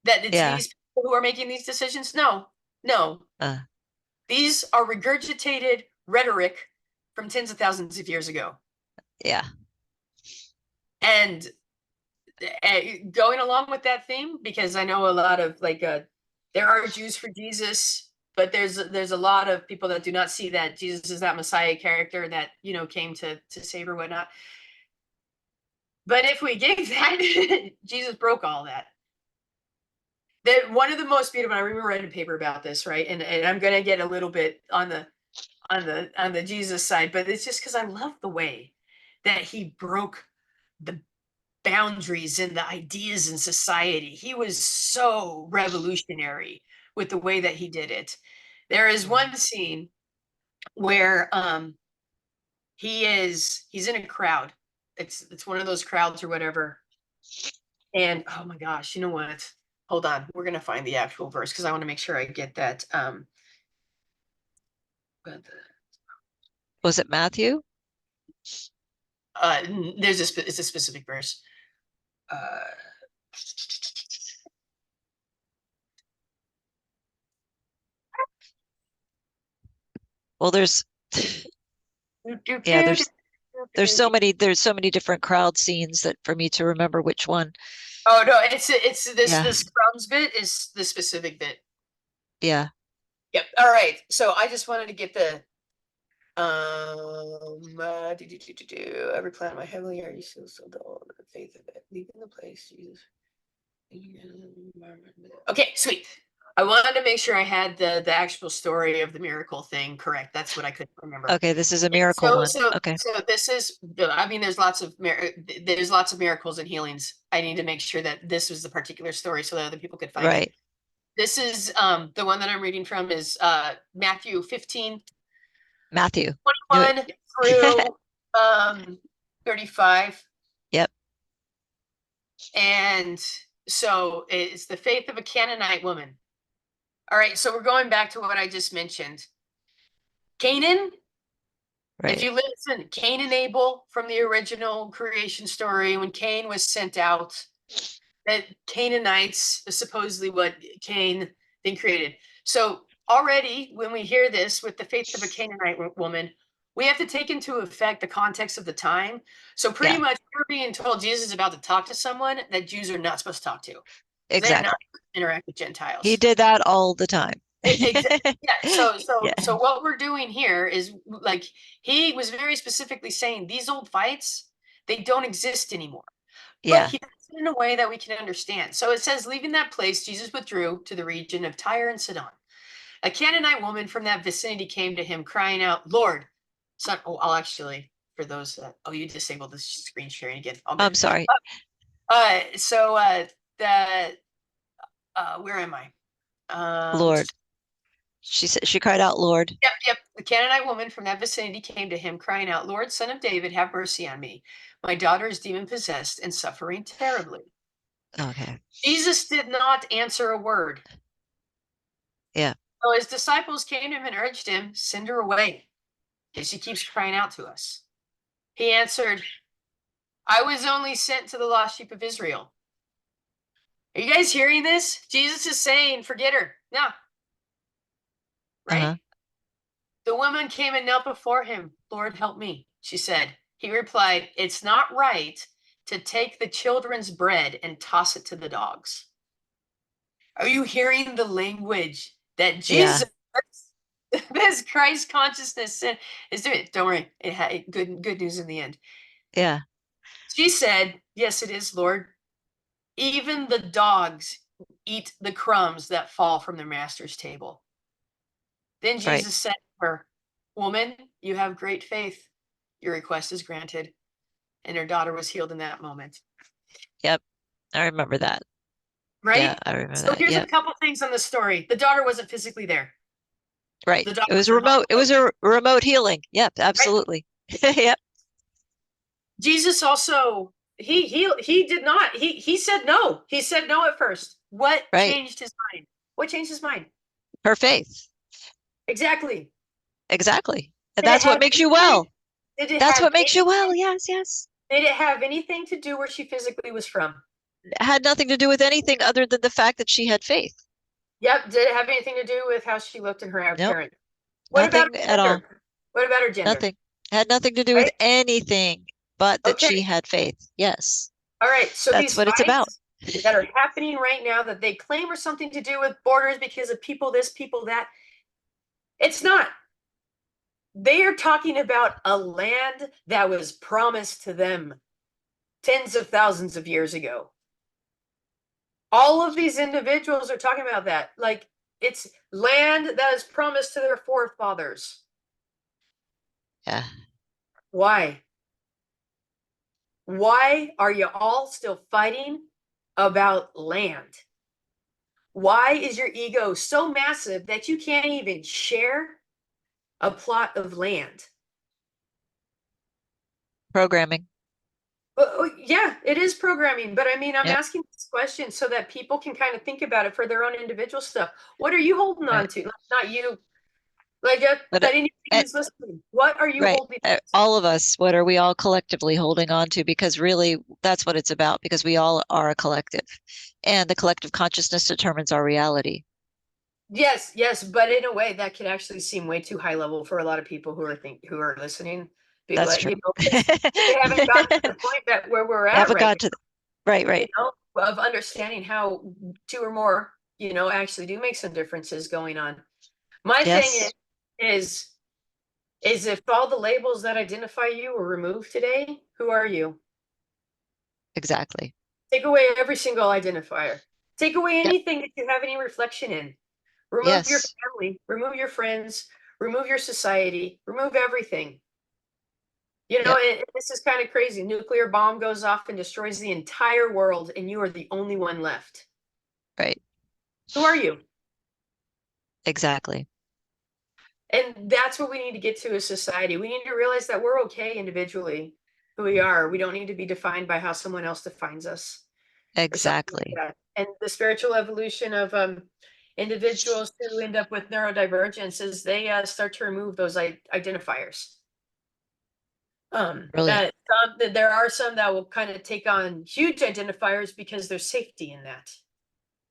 that it's Yeah. these people who are making these decisions. No, no. Uh, These are regurgitated rhetoric from tens of thousands of years ago. yeah. And going along with that theme, because I know a lot of there are Jews for Jesus, but there's a lot of people that do not see that Jesus is that Messiah character that came to save or whatnot. But if we gave that, Jesus broke all that. that one of the most beautiful, I remember writing a paper about this, right? And I'm gonna get a little bit on the Jesus side, but it's just because I love the way that he broke the boundaries and the ideas in society. He was so revolutionary with the way that he did it. There is Mhm. one scene where he's in a crowd. It's one of those crowds or whatever. And oh my gosh, you know what? Hold on. We're gonna find the actual verse because I want to make sure I get that. But Was it Matthew? there's it's a specific verse. Uh, Well, there's yeah, there's so many different crowd scenes that for me to remember which one. Oh no, it's Yeah. this crumbs bit is the specific bit. Yeah. Yep. All right. So I just wanted to get the every plan of my heavenly are you still so dull the faith of it leaving the place Jesus. Okay, sweet. I wanted to make sure I had the actual story of the miracle thing correct. That's what I couldn't remember. Okay, this is a And miracle so one. so Okay. so this is I mean there's lots of miracles and healings. I need to make sure that this was the particular story so that other people could find it. Right. This is the one that I'm reading from is Matthew 15, Matthew. Knew it. 21 through 35. Yep. And so it's the faith of a Canaanite woman. All right, so we're going back to what I just mentioned. Canaan, if Right. you listen, Cain and Abel from the original creation story, when Cain was sent out, that Canaanites is supposedly what Cain then created. So already when we hear this with the faith of a Canaanite woman, we have to take into effect the context of the time. So pretty Yeah. much we're being told Jesus is about to talk to someone that Jews are not supposed to talk to. They're not Exactly. interact with He Gentiles. did that all the time. Yeah. So Yeah. so so what we're doing here is like he was very specifically saying these old fights they don't exist anymore. But Yeah. he does it in a way that we can understand. So it says, leaving that place, Jesus withdrew to the region of Tyre and Sidon. A Canaanite woman from that vicinity came to him, crying out, Lord, son. Oh, I'll actually, for those that, oh, you disabled the screen sharing again. All I'm good. sorry. So the where am I? Um, Lord. She said she cried out, Lord. yep. The Canaanite woman from that vicinity came to him, crying out, Lord, son of David, have mercy on me. My daughter is demon possessed and suffering terribly. Okay. Jesus did not answer a word. Yeah. So his disciples came to him and urged him, send her away, because she keeps crying out to us. He answered, I was only sent to the lost sheep of Israel. Are you guys hearing this? Jesus is saying, forget her. No, right? Uh-huh. The woman came and knelt before him. Lord, help me, she said. He replied, it's not right to take the children's bread and toss it to the dogs. Are you hearing the language that Yeah. Jesus, this Christ consciousness is doing? Don't worry, it had good news in the end. Yeah. She said, yes, it is, Lord. Even the dogs eat the crumbs that fall from their master's table. Then Right. Jesus said to her, woman, you have great faith. Your request is granted. And her daughter was healed in that moment. Yep. I remember that. Yeah, Right? I remember So that. here's a Yep. couple things on the story. The daughter wasn't physically there. Right. The It daughter was was a remote. remote. It was a remote healing. Yep, Right? absolutely. Yep. Jesus also he did not he said no. He said no at first. What Right. changed his mind? What changed his mind? Her faith. Exactly. Exactly. And Did it that's what have makes you anything? well. Did it That's have what makes you well. anything? Yes, yes. Did it have anything to do where she physically was from? It had nothing to do with anything other than the fact that she had faith. Yep. Did it have anything to do with how she looked in her Nope. appearance? What about Nothing her at all. gender? What about her gender? Nothing. Had nothing to do with Right? anything but that she Okay. had faith. Yes. All right. So That's these what it's about. fights that are happening right now that they claim are something to do with borders because of people this, people that, it's not. They are talking about a land that was promised to them tens of thousands of years ago. All of these individuals are talking about that. Like, it's land that is promised to their forefathers. Yeah. Why? Why are you all still fighting about land? Why is your ego so massive that you can't even share a plot of land? Programming. Yeah, it is programming, but I mean, I'm Yep. asking this question so that people can kind of think about it for their own individual stuff. What are you holding on Right. to? Not you, like But that anybody uh, who's listening. What are you right. holding on to? All of us, what are we all collectively holding on to? Because really, that's what it's about, because we all are a collective. And the collective consciousness determines our reality. Yes, yes, but in a way that could actually seem way too high level for a lot of people who are listening. That's Like, true. you know, because they haven't gotten to the point that where we're at Haven't right got to the, right, now, you right. know, of understanding how two or more, you know, actually do make some differences going on. My thing Yes, is is if all the labels that identify you were removed today, who are you? exactly. Take away every single identifier. Take away Yep. anything that you have any reflection in. Remove your Yes. family, remove your friends, remove your society, remove everything. You know, Yep. this is kind of crazy. Nuclear bomb goes off and destroys the entire world, and you are the only one left. Right. Who are you? Exactly. And that's what we need to get to as society. We need to realize that we're okay individually, who we are. We don't need to be defined by how someone else defines us or something like Exactly. that. And the spiritual evolution of individuals who end up with neurodivergence is they start to remove those identifiers. Brilliant. That there are some that will kind of take on huge identifiers because there's safety in that.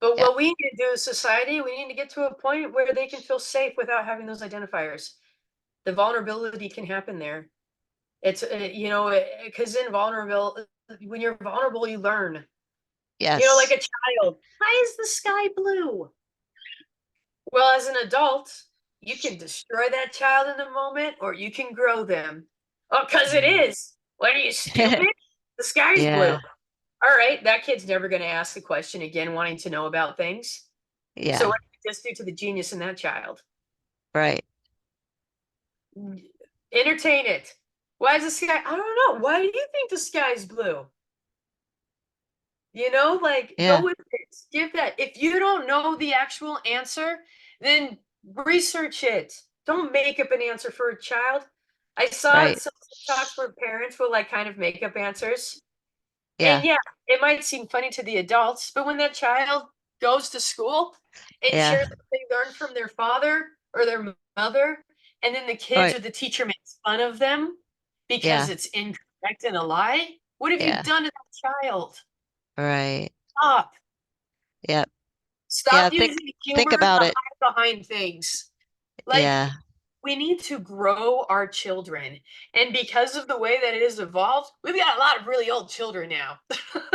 But Yep. what we need to do as society, we need to get to a point where they can feel safe without having those identifiers. The vulnerability can happen there. It's you know, because in vulnerable, when you're vulnerable, you learn. You know, like Yes. a child. Why is the sky blue? Well, as an adult, you can destroy that child in the moment, or you can grow them. Oh, because it Mm. is. What are you, stupid? The sky's blue. Yeah. All right, that kid's never going to ask the question again, wanting to know about things. So Yeah. what did you just do to the genius in that child? Right. Entertain it. Why is the sky? I don't know. Why do you think the sky's blue? You know, like go Yeah. with it. Give that. If you don't know the actual answer, then research it. Don't make up an answer for a child. I saw Right. some TikToks where parents will like kind of make up answers. And Yeah. yeah, it might seem funny to the adults, but when that child goes to school and Yeah. shares what they learned from their father or their mother, and then the kids Right. or the teacher makes fun of them because Yeah. it's incorrect and a lie, what have you Yeah. done to that child? Right. Stop. Yep. Yeah. Stop using Think humor to about it. hide behind things. Like, Yeah. we need to grow our children. And because of the way that it has evolved, we've got a lot of really old children now.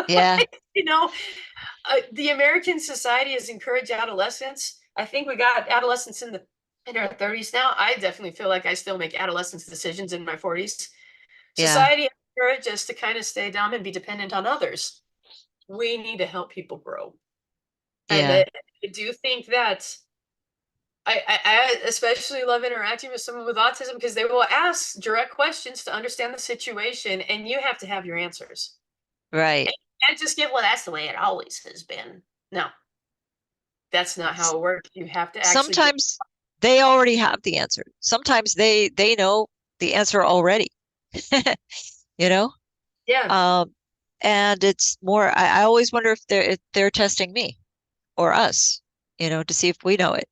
Yeah. You know, the American society has encouraged adolescence. I think we got adolescents in our 30s now. I definitely feel like I still make adolescence decisions in my 40s. Yeah. Society encourages us to kind of stay down and be dependent on others. We need to help people grow. And Yeah. I do think that I especially love interacting with someone with autism because they will ask direct questions to understand the situation, and you have to have your answers. And Right. you can't just give, well, that's the way it always has been. No, that's not how it works. You have to actually give. Sometimes they already have the answer. Sometimes they know the answer already, you know? Yeah, Um, and it's more, I always wonder if they're testing me or us, to see if we know it.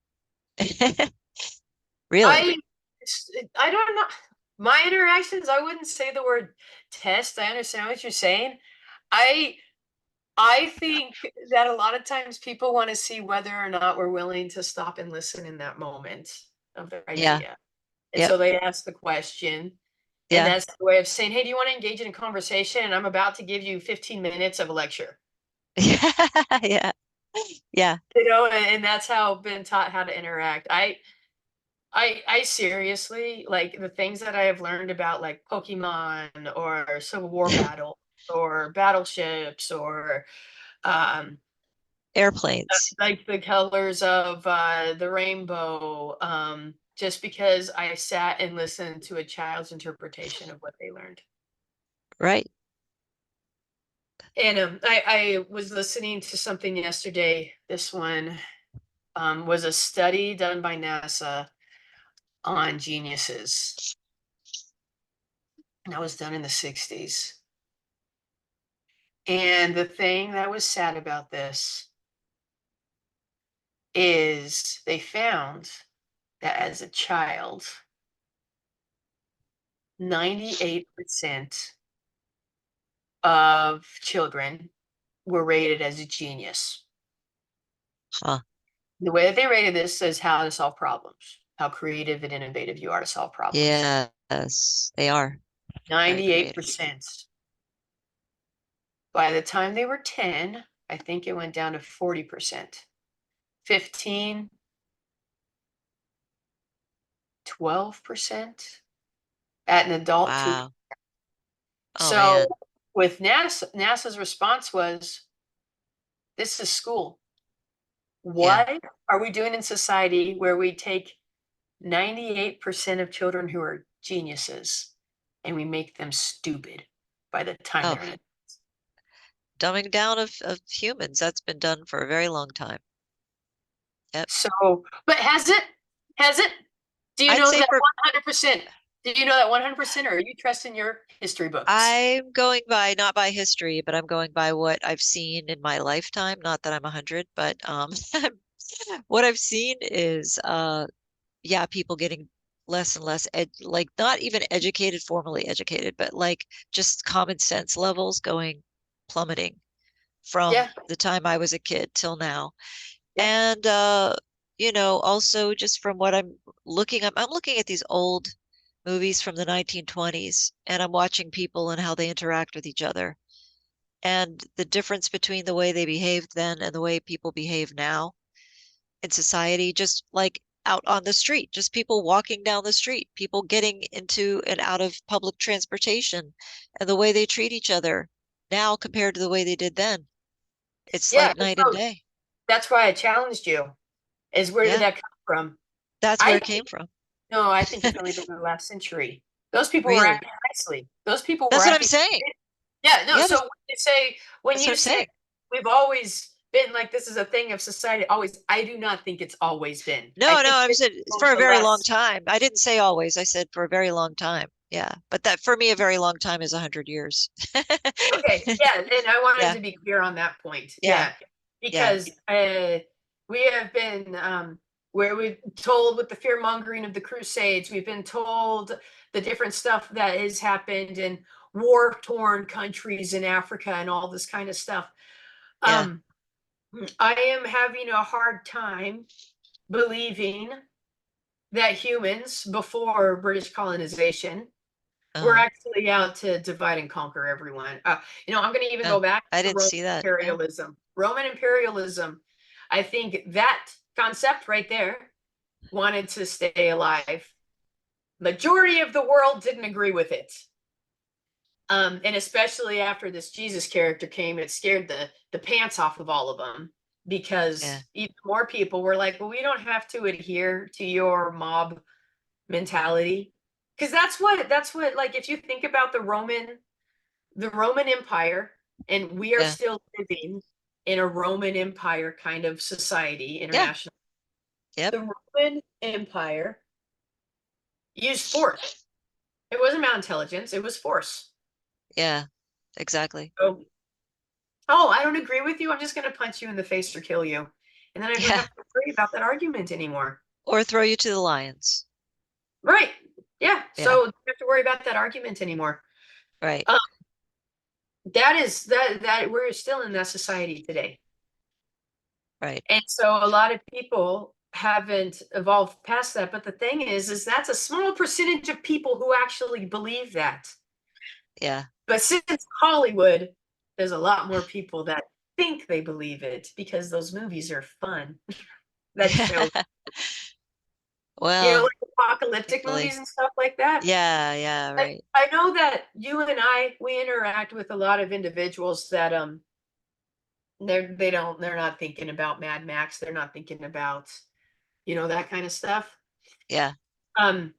Really. I I don't know. My interactions, I wouldn't say the word test. I understand what you're saying. I I think that a lot of times people want to see whether or not we're willing to stop and listen in that moment of their Yeah. idea. And Yep. so they ask the question, and Yeah. that's the way of saying, "Hey, do you want to engage in a conversation? And I'm about to give you 15 minutes of a lecture." Yeah. Yeah. You know, and that's how I've been taught how to interact. I seriously like the things that I have learned about like Pokemon or Civil War battle or battleships or um Airplanes. like the colors of the rainbow, just because I sat and listened to a child's interpretation of what they learned. Right. And I was listening to something yesterday. This one was a study done by NASA on geniuses. And that was done in the 60s. And the thing that was sad about this is they found that as a child, 98% of children were rated as a genius. Huh. The way that they rated this is how to solve problems, how creative and innovative you are to solve problems. Yes, they are very creative. 98%. By the time they were 10, I think it went down to 40%. 15, 12% at an adult 2. Wow. Oh So man. with NASA's response was, this is school. Yeah. What are we doing in society where we take 98% of children who are geniuses and we make them stupid by the time Oh, they're in it? dumbing down of humans. That's been done for a very long time. Yep. So, but has it? Has it? Do you I'd know say that for 100%? Do you know that 100%, or are you trusting your history books? I'm going by not by history, but I'm going by what I've seen in my lifetime. Not that I'm 100, but what I've seen is yeah, people getting less and less ed like not even educated, formally educated, but like just common sense levels going plummeting from Yeah, the time I was a kid till now. yeah, And also just from what I'm looking at these old movies from the 1920s and I'm watching people and how they interact with each other and the difference between the way they behaved then and the way people behave now in society, just like out on the street, just people walking down the street, people getting into and out of public transportation and the way they treat each other now compared to the way they did then. It's yeah. like night and So day. that's why I challenged you. Is where did Yeah, that come from? that's where I it came from. No, I think it's only been the last century. Those people were Really? acting nicely. Those people were That's what I'm acting. saying. Yeah, no. Yeah, So when that's what you I'm say saying. we've always been like this is a thing of society, always, I do not think it's always been. I No, no, think I'm it's said for a the very long last. time. I didn't say always. I said for a very long time. Yeah, but that for me, a very long time is 100 years. Okay, yeah, and I wanted Yeah, to be clear on that point. yeah, Yeah, yeah, because we have been where we've told with the fear mongering of the Crusades, we've been told the different stuff that has happened in war torn countries in Africa and all this kind of stuff. yeah. Um, I am having a hard time believing that humans before British colonization were Uh, actually out to divide and conquer everyone. I'm going to even yeah. go back I to didn't Roman see that. Yeah, imperialism. Roman imperialism, I think that concept right there wanted to stay alive. Majority of the world didn't agree with it. And especially after this Jesus character came, it scared the pants off of all of them yeah, because even more people were like, well, we don't have to adhere to your mob mentality. Because that's what like if you think about the Roman Empire, and we are yeah, still living in a Roman Empire kind of society, yeah. international. Yep. The Roman Empire used force. It wasn't about intelligence, it was force. Yeah. Exactly. So, oh, I don't agree with you. I'm just going to punch you in the face or kill you. And then I don't Yeah. have to worry about that argument anymore. Or throw you to the lions. Right. Yeah. So Yeah. you don't have to worry about that argument anymore. Right. Um, that is that we're still in that society today. Right. And so a lot of people haven't evolved past that. But the thing is that's a small percentage of people who actually believe that. Yeah. But since Hollywood, there's a lot more people that think they believe it because those movies are fun. That show, Well, like apocalyptic movies thankfully. and stuff like that. Yeah. Yeah. I, Right. I know that you and I, we interact with a lot of individuals that they're not thinking about Mad Max. They're not thinking about, that kind of stuff. Yeah. A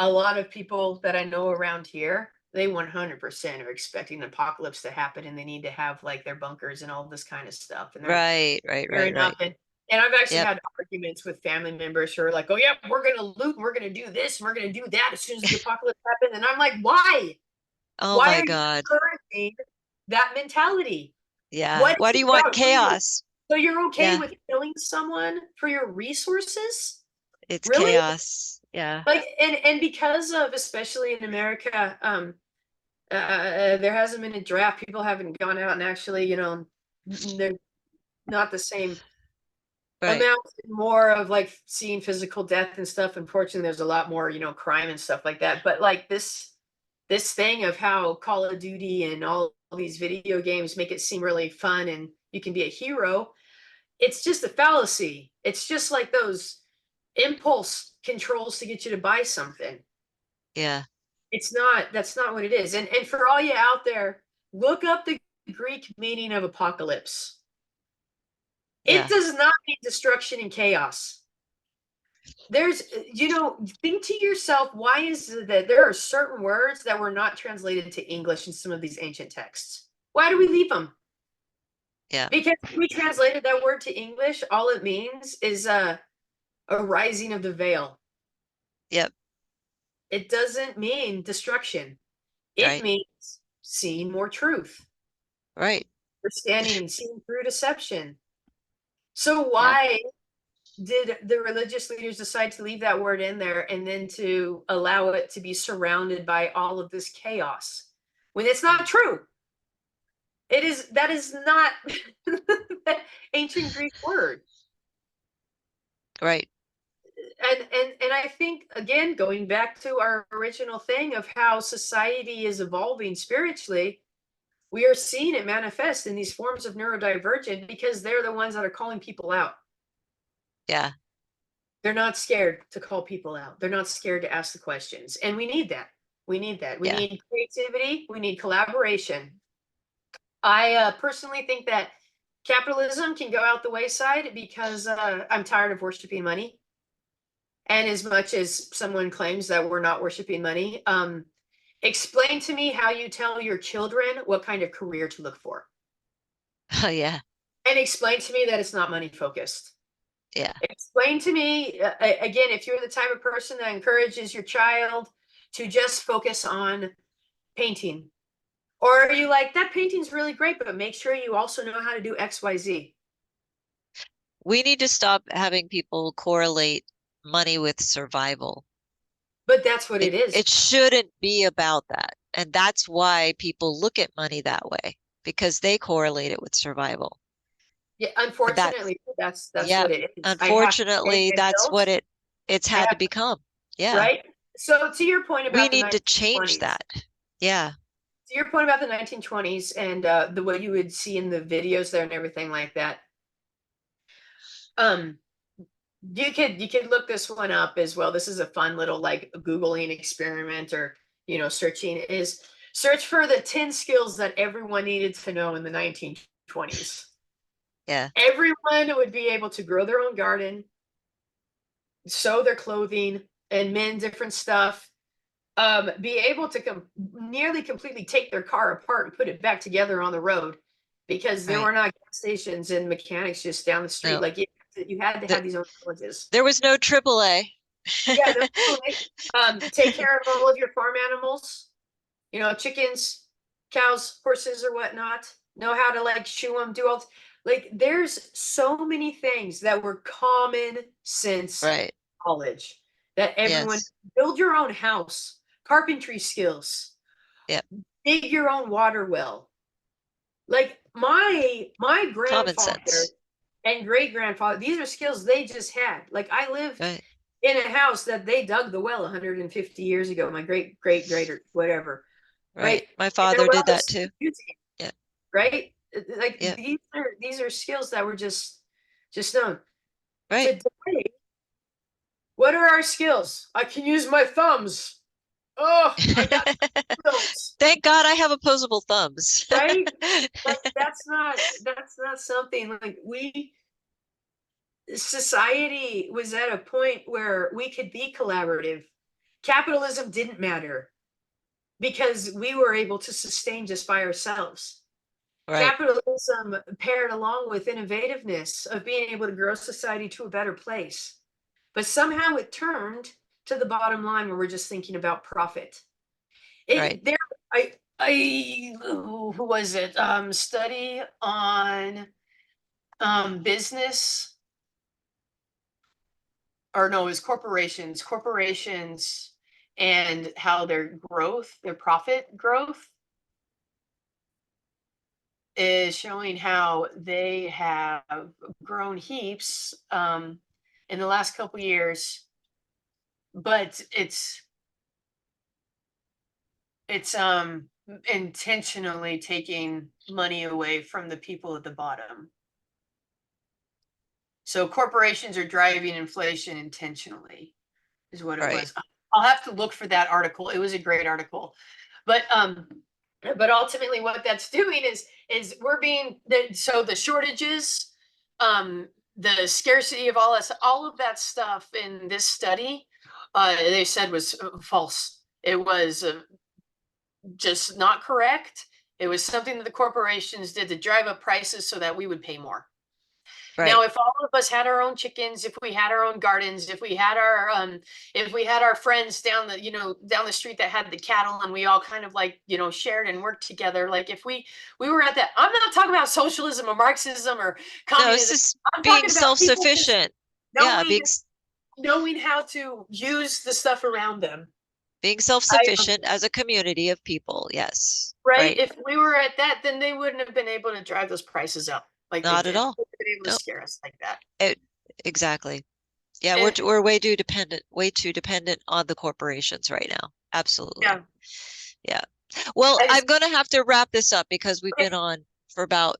lot of people that I know around here, they 100% are expecting the apocalypse to happen, and they need to have like their bunkers and all this kind of stuff, and they're Right, right, right, gearing up. right. And I've actually Yep. had arguments with family members who are like, "Oh yeah, we're gonna loot, and we're gonna do this, and we're gonna do that as soon as the apocalypse happens." And I'm like, "Why? Oh Why my are you God. encouraging that mentality? Yeah. What Why is do it you want about you? chaos? So you're okay Yeah. with killing someone for your resources? It's Really?" chaos. Yeah. Like, and because of, especially in America, there hasn't been a draft. People haven't gone out and actually, they're not the same Right. amount, more of like seeing physical death and stuff. Unfortunately, there's a lot more, crime and stuff like that. But like this thing of how Call of Duty and all these video games make it seem really fun and you can be a hero, it's just a fallacy. It's just like those impulse controls to get you to buy something. Yeah. It's not, that's not what it is. And for all you out there, look up the Greek meaning of apocalypse. It Yeah. does not mean destruction and chaos. There's, think to yourself, why is it that there are certain words that were not translated to English in some of these ancient texts? Why do we leave them? Yeah. Because if we translated that word to English, all it means is a rising of the veil. Yep. It doesn't mean destruction. It Right. means seeing more truth, Right. understanding, seeing through deception. So Yeah. why did the religious leaders decide to leave that word in there and then to allow it to be surrounded by all of this chaos when it's not Mm. true? That is not that ancient Greek word. Right. And I think, again, going back to our original thing of how society is evolving spiritually, we are seeing it manifest in these forms of neurodivergent because they're the ones that are calling people out. Yeah. They're not scared to call people out. They're not scared to ask the questions. And we need that. We need that. We Yeah. need creativity. We need collaboration. I personally think that capitalism can go out the wayside because I'm tired of worshiping money. And as much as someone claims that we're not worshiping money, explain to me how you tell your children what kind of career to look for. Oh yeah. And explain to me that it's not money focused. Yeah. Explain to me, again, if you're the type of person that encourages your child to just focus on painting, or are you like, that painting's really great, but make sure you also know how to do XYZ? We need to stop having people correlate money with survival. But that's what It it is. it shouldn't be about that. And that's why people look at money that way, because they correlate it with survival. Yeah, And that's, unfortunately, that's yeah, what it is. I have to pay unfortunately, my that's what bills. it's I had to have, become. Yeah. right? So to your point We about the need to change 1920s, that. Yeah. to your point about the 1920s and the what you would see in the videos there and everything like that. Um, you could look this one up as well. This is a fun little like Googling experiment or searching is search for the 10 skills that everyone needed to know in the 1920s. Yeah. Everyone would be able to grow their own garden, sew their clothing, and mend different stuff. Be able to nearly completely take their car apart and put it back together on the road because there Right. were not gas stations and mechanics just down the street. No. Like you had to The, have these own villages. there was no AAA. Yeah, no, totally. Take care of all of your farm animals, chickens, cows, horses, or whatnot. Know how to like shoe them, do all like there's so many things that were common sense Right. knowledge that everyone Yes. build your own house, carpentry skills, Yep. dig your own water well. Like my Common grandfather sense. and great grandfather, these are skills they just had. Like I lived Right. in a house that they dug the well 150 years ago, my great or whatever, right? Right. My And their father well did that is too. using, Yeah. right? Like Yeah. these are skills that were just known. Right. Today, what are our skills? I can use my thumbs. Oh, I got those. Thank God I have opposable thumbs. Right? Like that's not something like we society was at a point where we could be collaborative. Capitalism didn't matter because we were able to sustain just by ourselves. Right, Capitalism paired along with innovativeness of being able to grow society to a better place. But somehow it turned to the bottom line where we're just thinking about profit. right, It there I who was it? Study on business, or no, it was corporations and how their profit growth is showing how they have grown heaps in the last couple years, but it's intentionally taking money away from the people at the bottom. So corporations are driving inflation intentionally, is what it right, was. I'll have to look for that article. It was a great article. But ultimately what that's doing is we're being so the shortages, the scarcity of all of that stuff in this study, they said was false. It was just not correct. It was something that the corporations did to drive up prices so that we would pay more. Now, right. if all of us had our own chickens, if we had our own gardens, if we had our friends down the street that had the cattle, and we all kind of like shared and worked together, like if we were at that. I'm not talking about socialism or Marxism or No, it's communism. just I'm being talking about people just self-sufficient. Yeah, knowing knowing how to use the stuff around them. being I self-sufficient as a community of people. Yes, Right? right. If we were at that, then they wouldn't have been able to drive those prices up like they Not at did. all. They would have been able to No, scare us like that. it, exactly. Yeah, And we're way too dependent on the corporations right now. Absolutely. yeah, Yeah. Well, I just I'm going to have to wrap this up because we've okay, been on for about,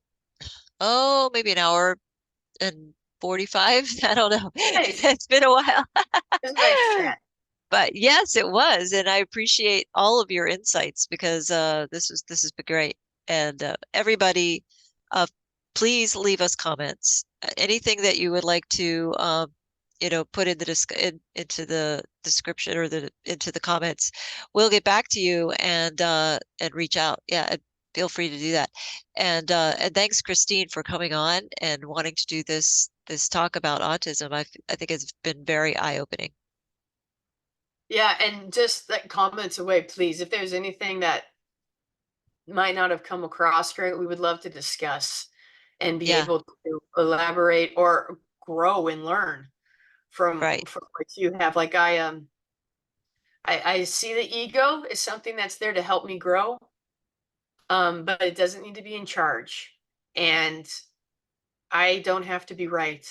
oh, maybe an hour and 45. I don't know. nice. It's been a while. It was a nice chat. But yes, it was, and I appreciate all of your insights because this has been great. And everybody, uh, please leave us comments. Anything that you would like to put in into the description or the into the comments, we'll get back to you and reach out. Yeah, and feel free to do that. And thanks, Christine, for coming on and wanting to do this talk about autism. I think it's been very eye-opening. Yeah, and just like comments away, please. If there's anything that might not have come across great, we would love to discuss and be Yeah, able to elaborate or grow and learn right. from what you have. Like I see the ego is something that's there to help me grow, but it doesn't need to be in charge. And I don't have to be right.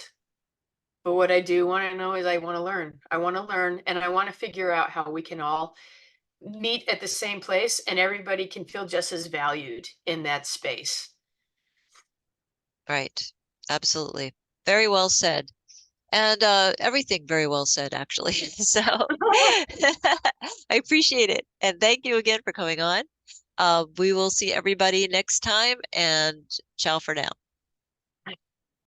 But what I do want to know is I want to learn. I want to learn and I want to figure out how we can all meet at the same place and everybody can feel just as valued in that space. Right. Absolutely. Very well said. And everything very well said, actually. So I appreciate it. And thank you again for coming on. We will see everybody next time, and ciao for now.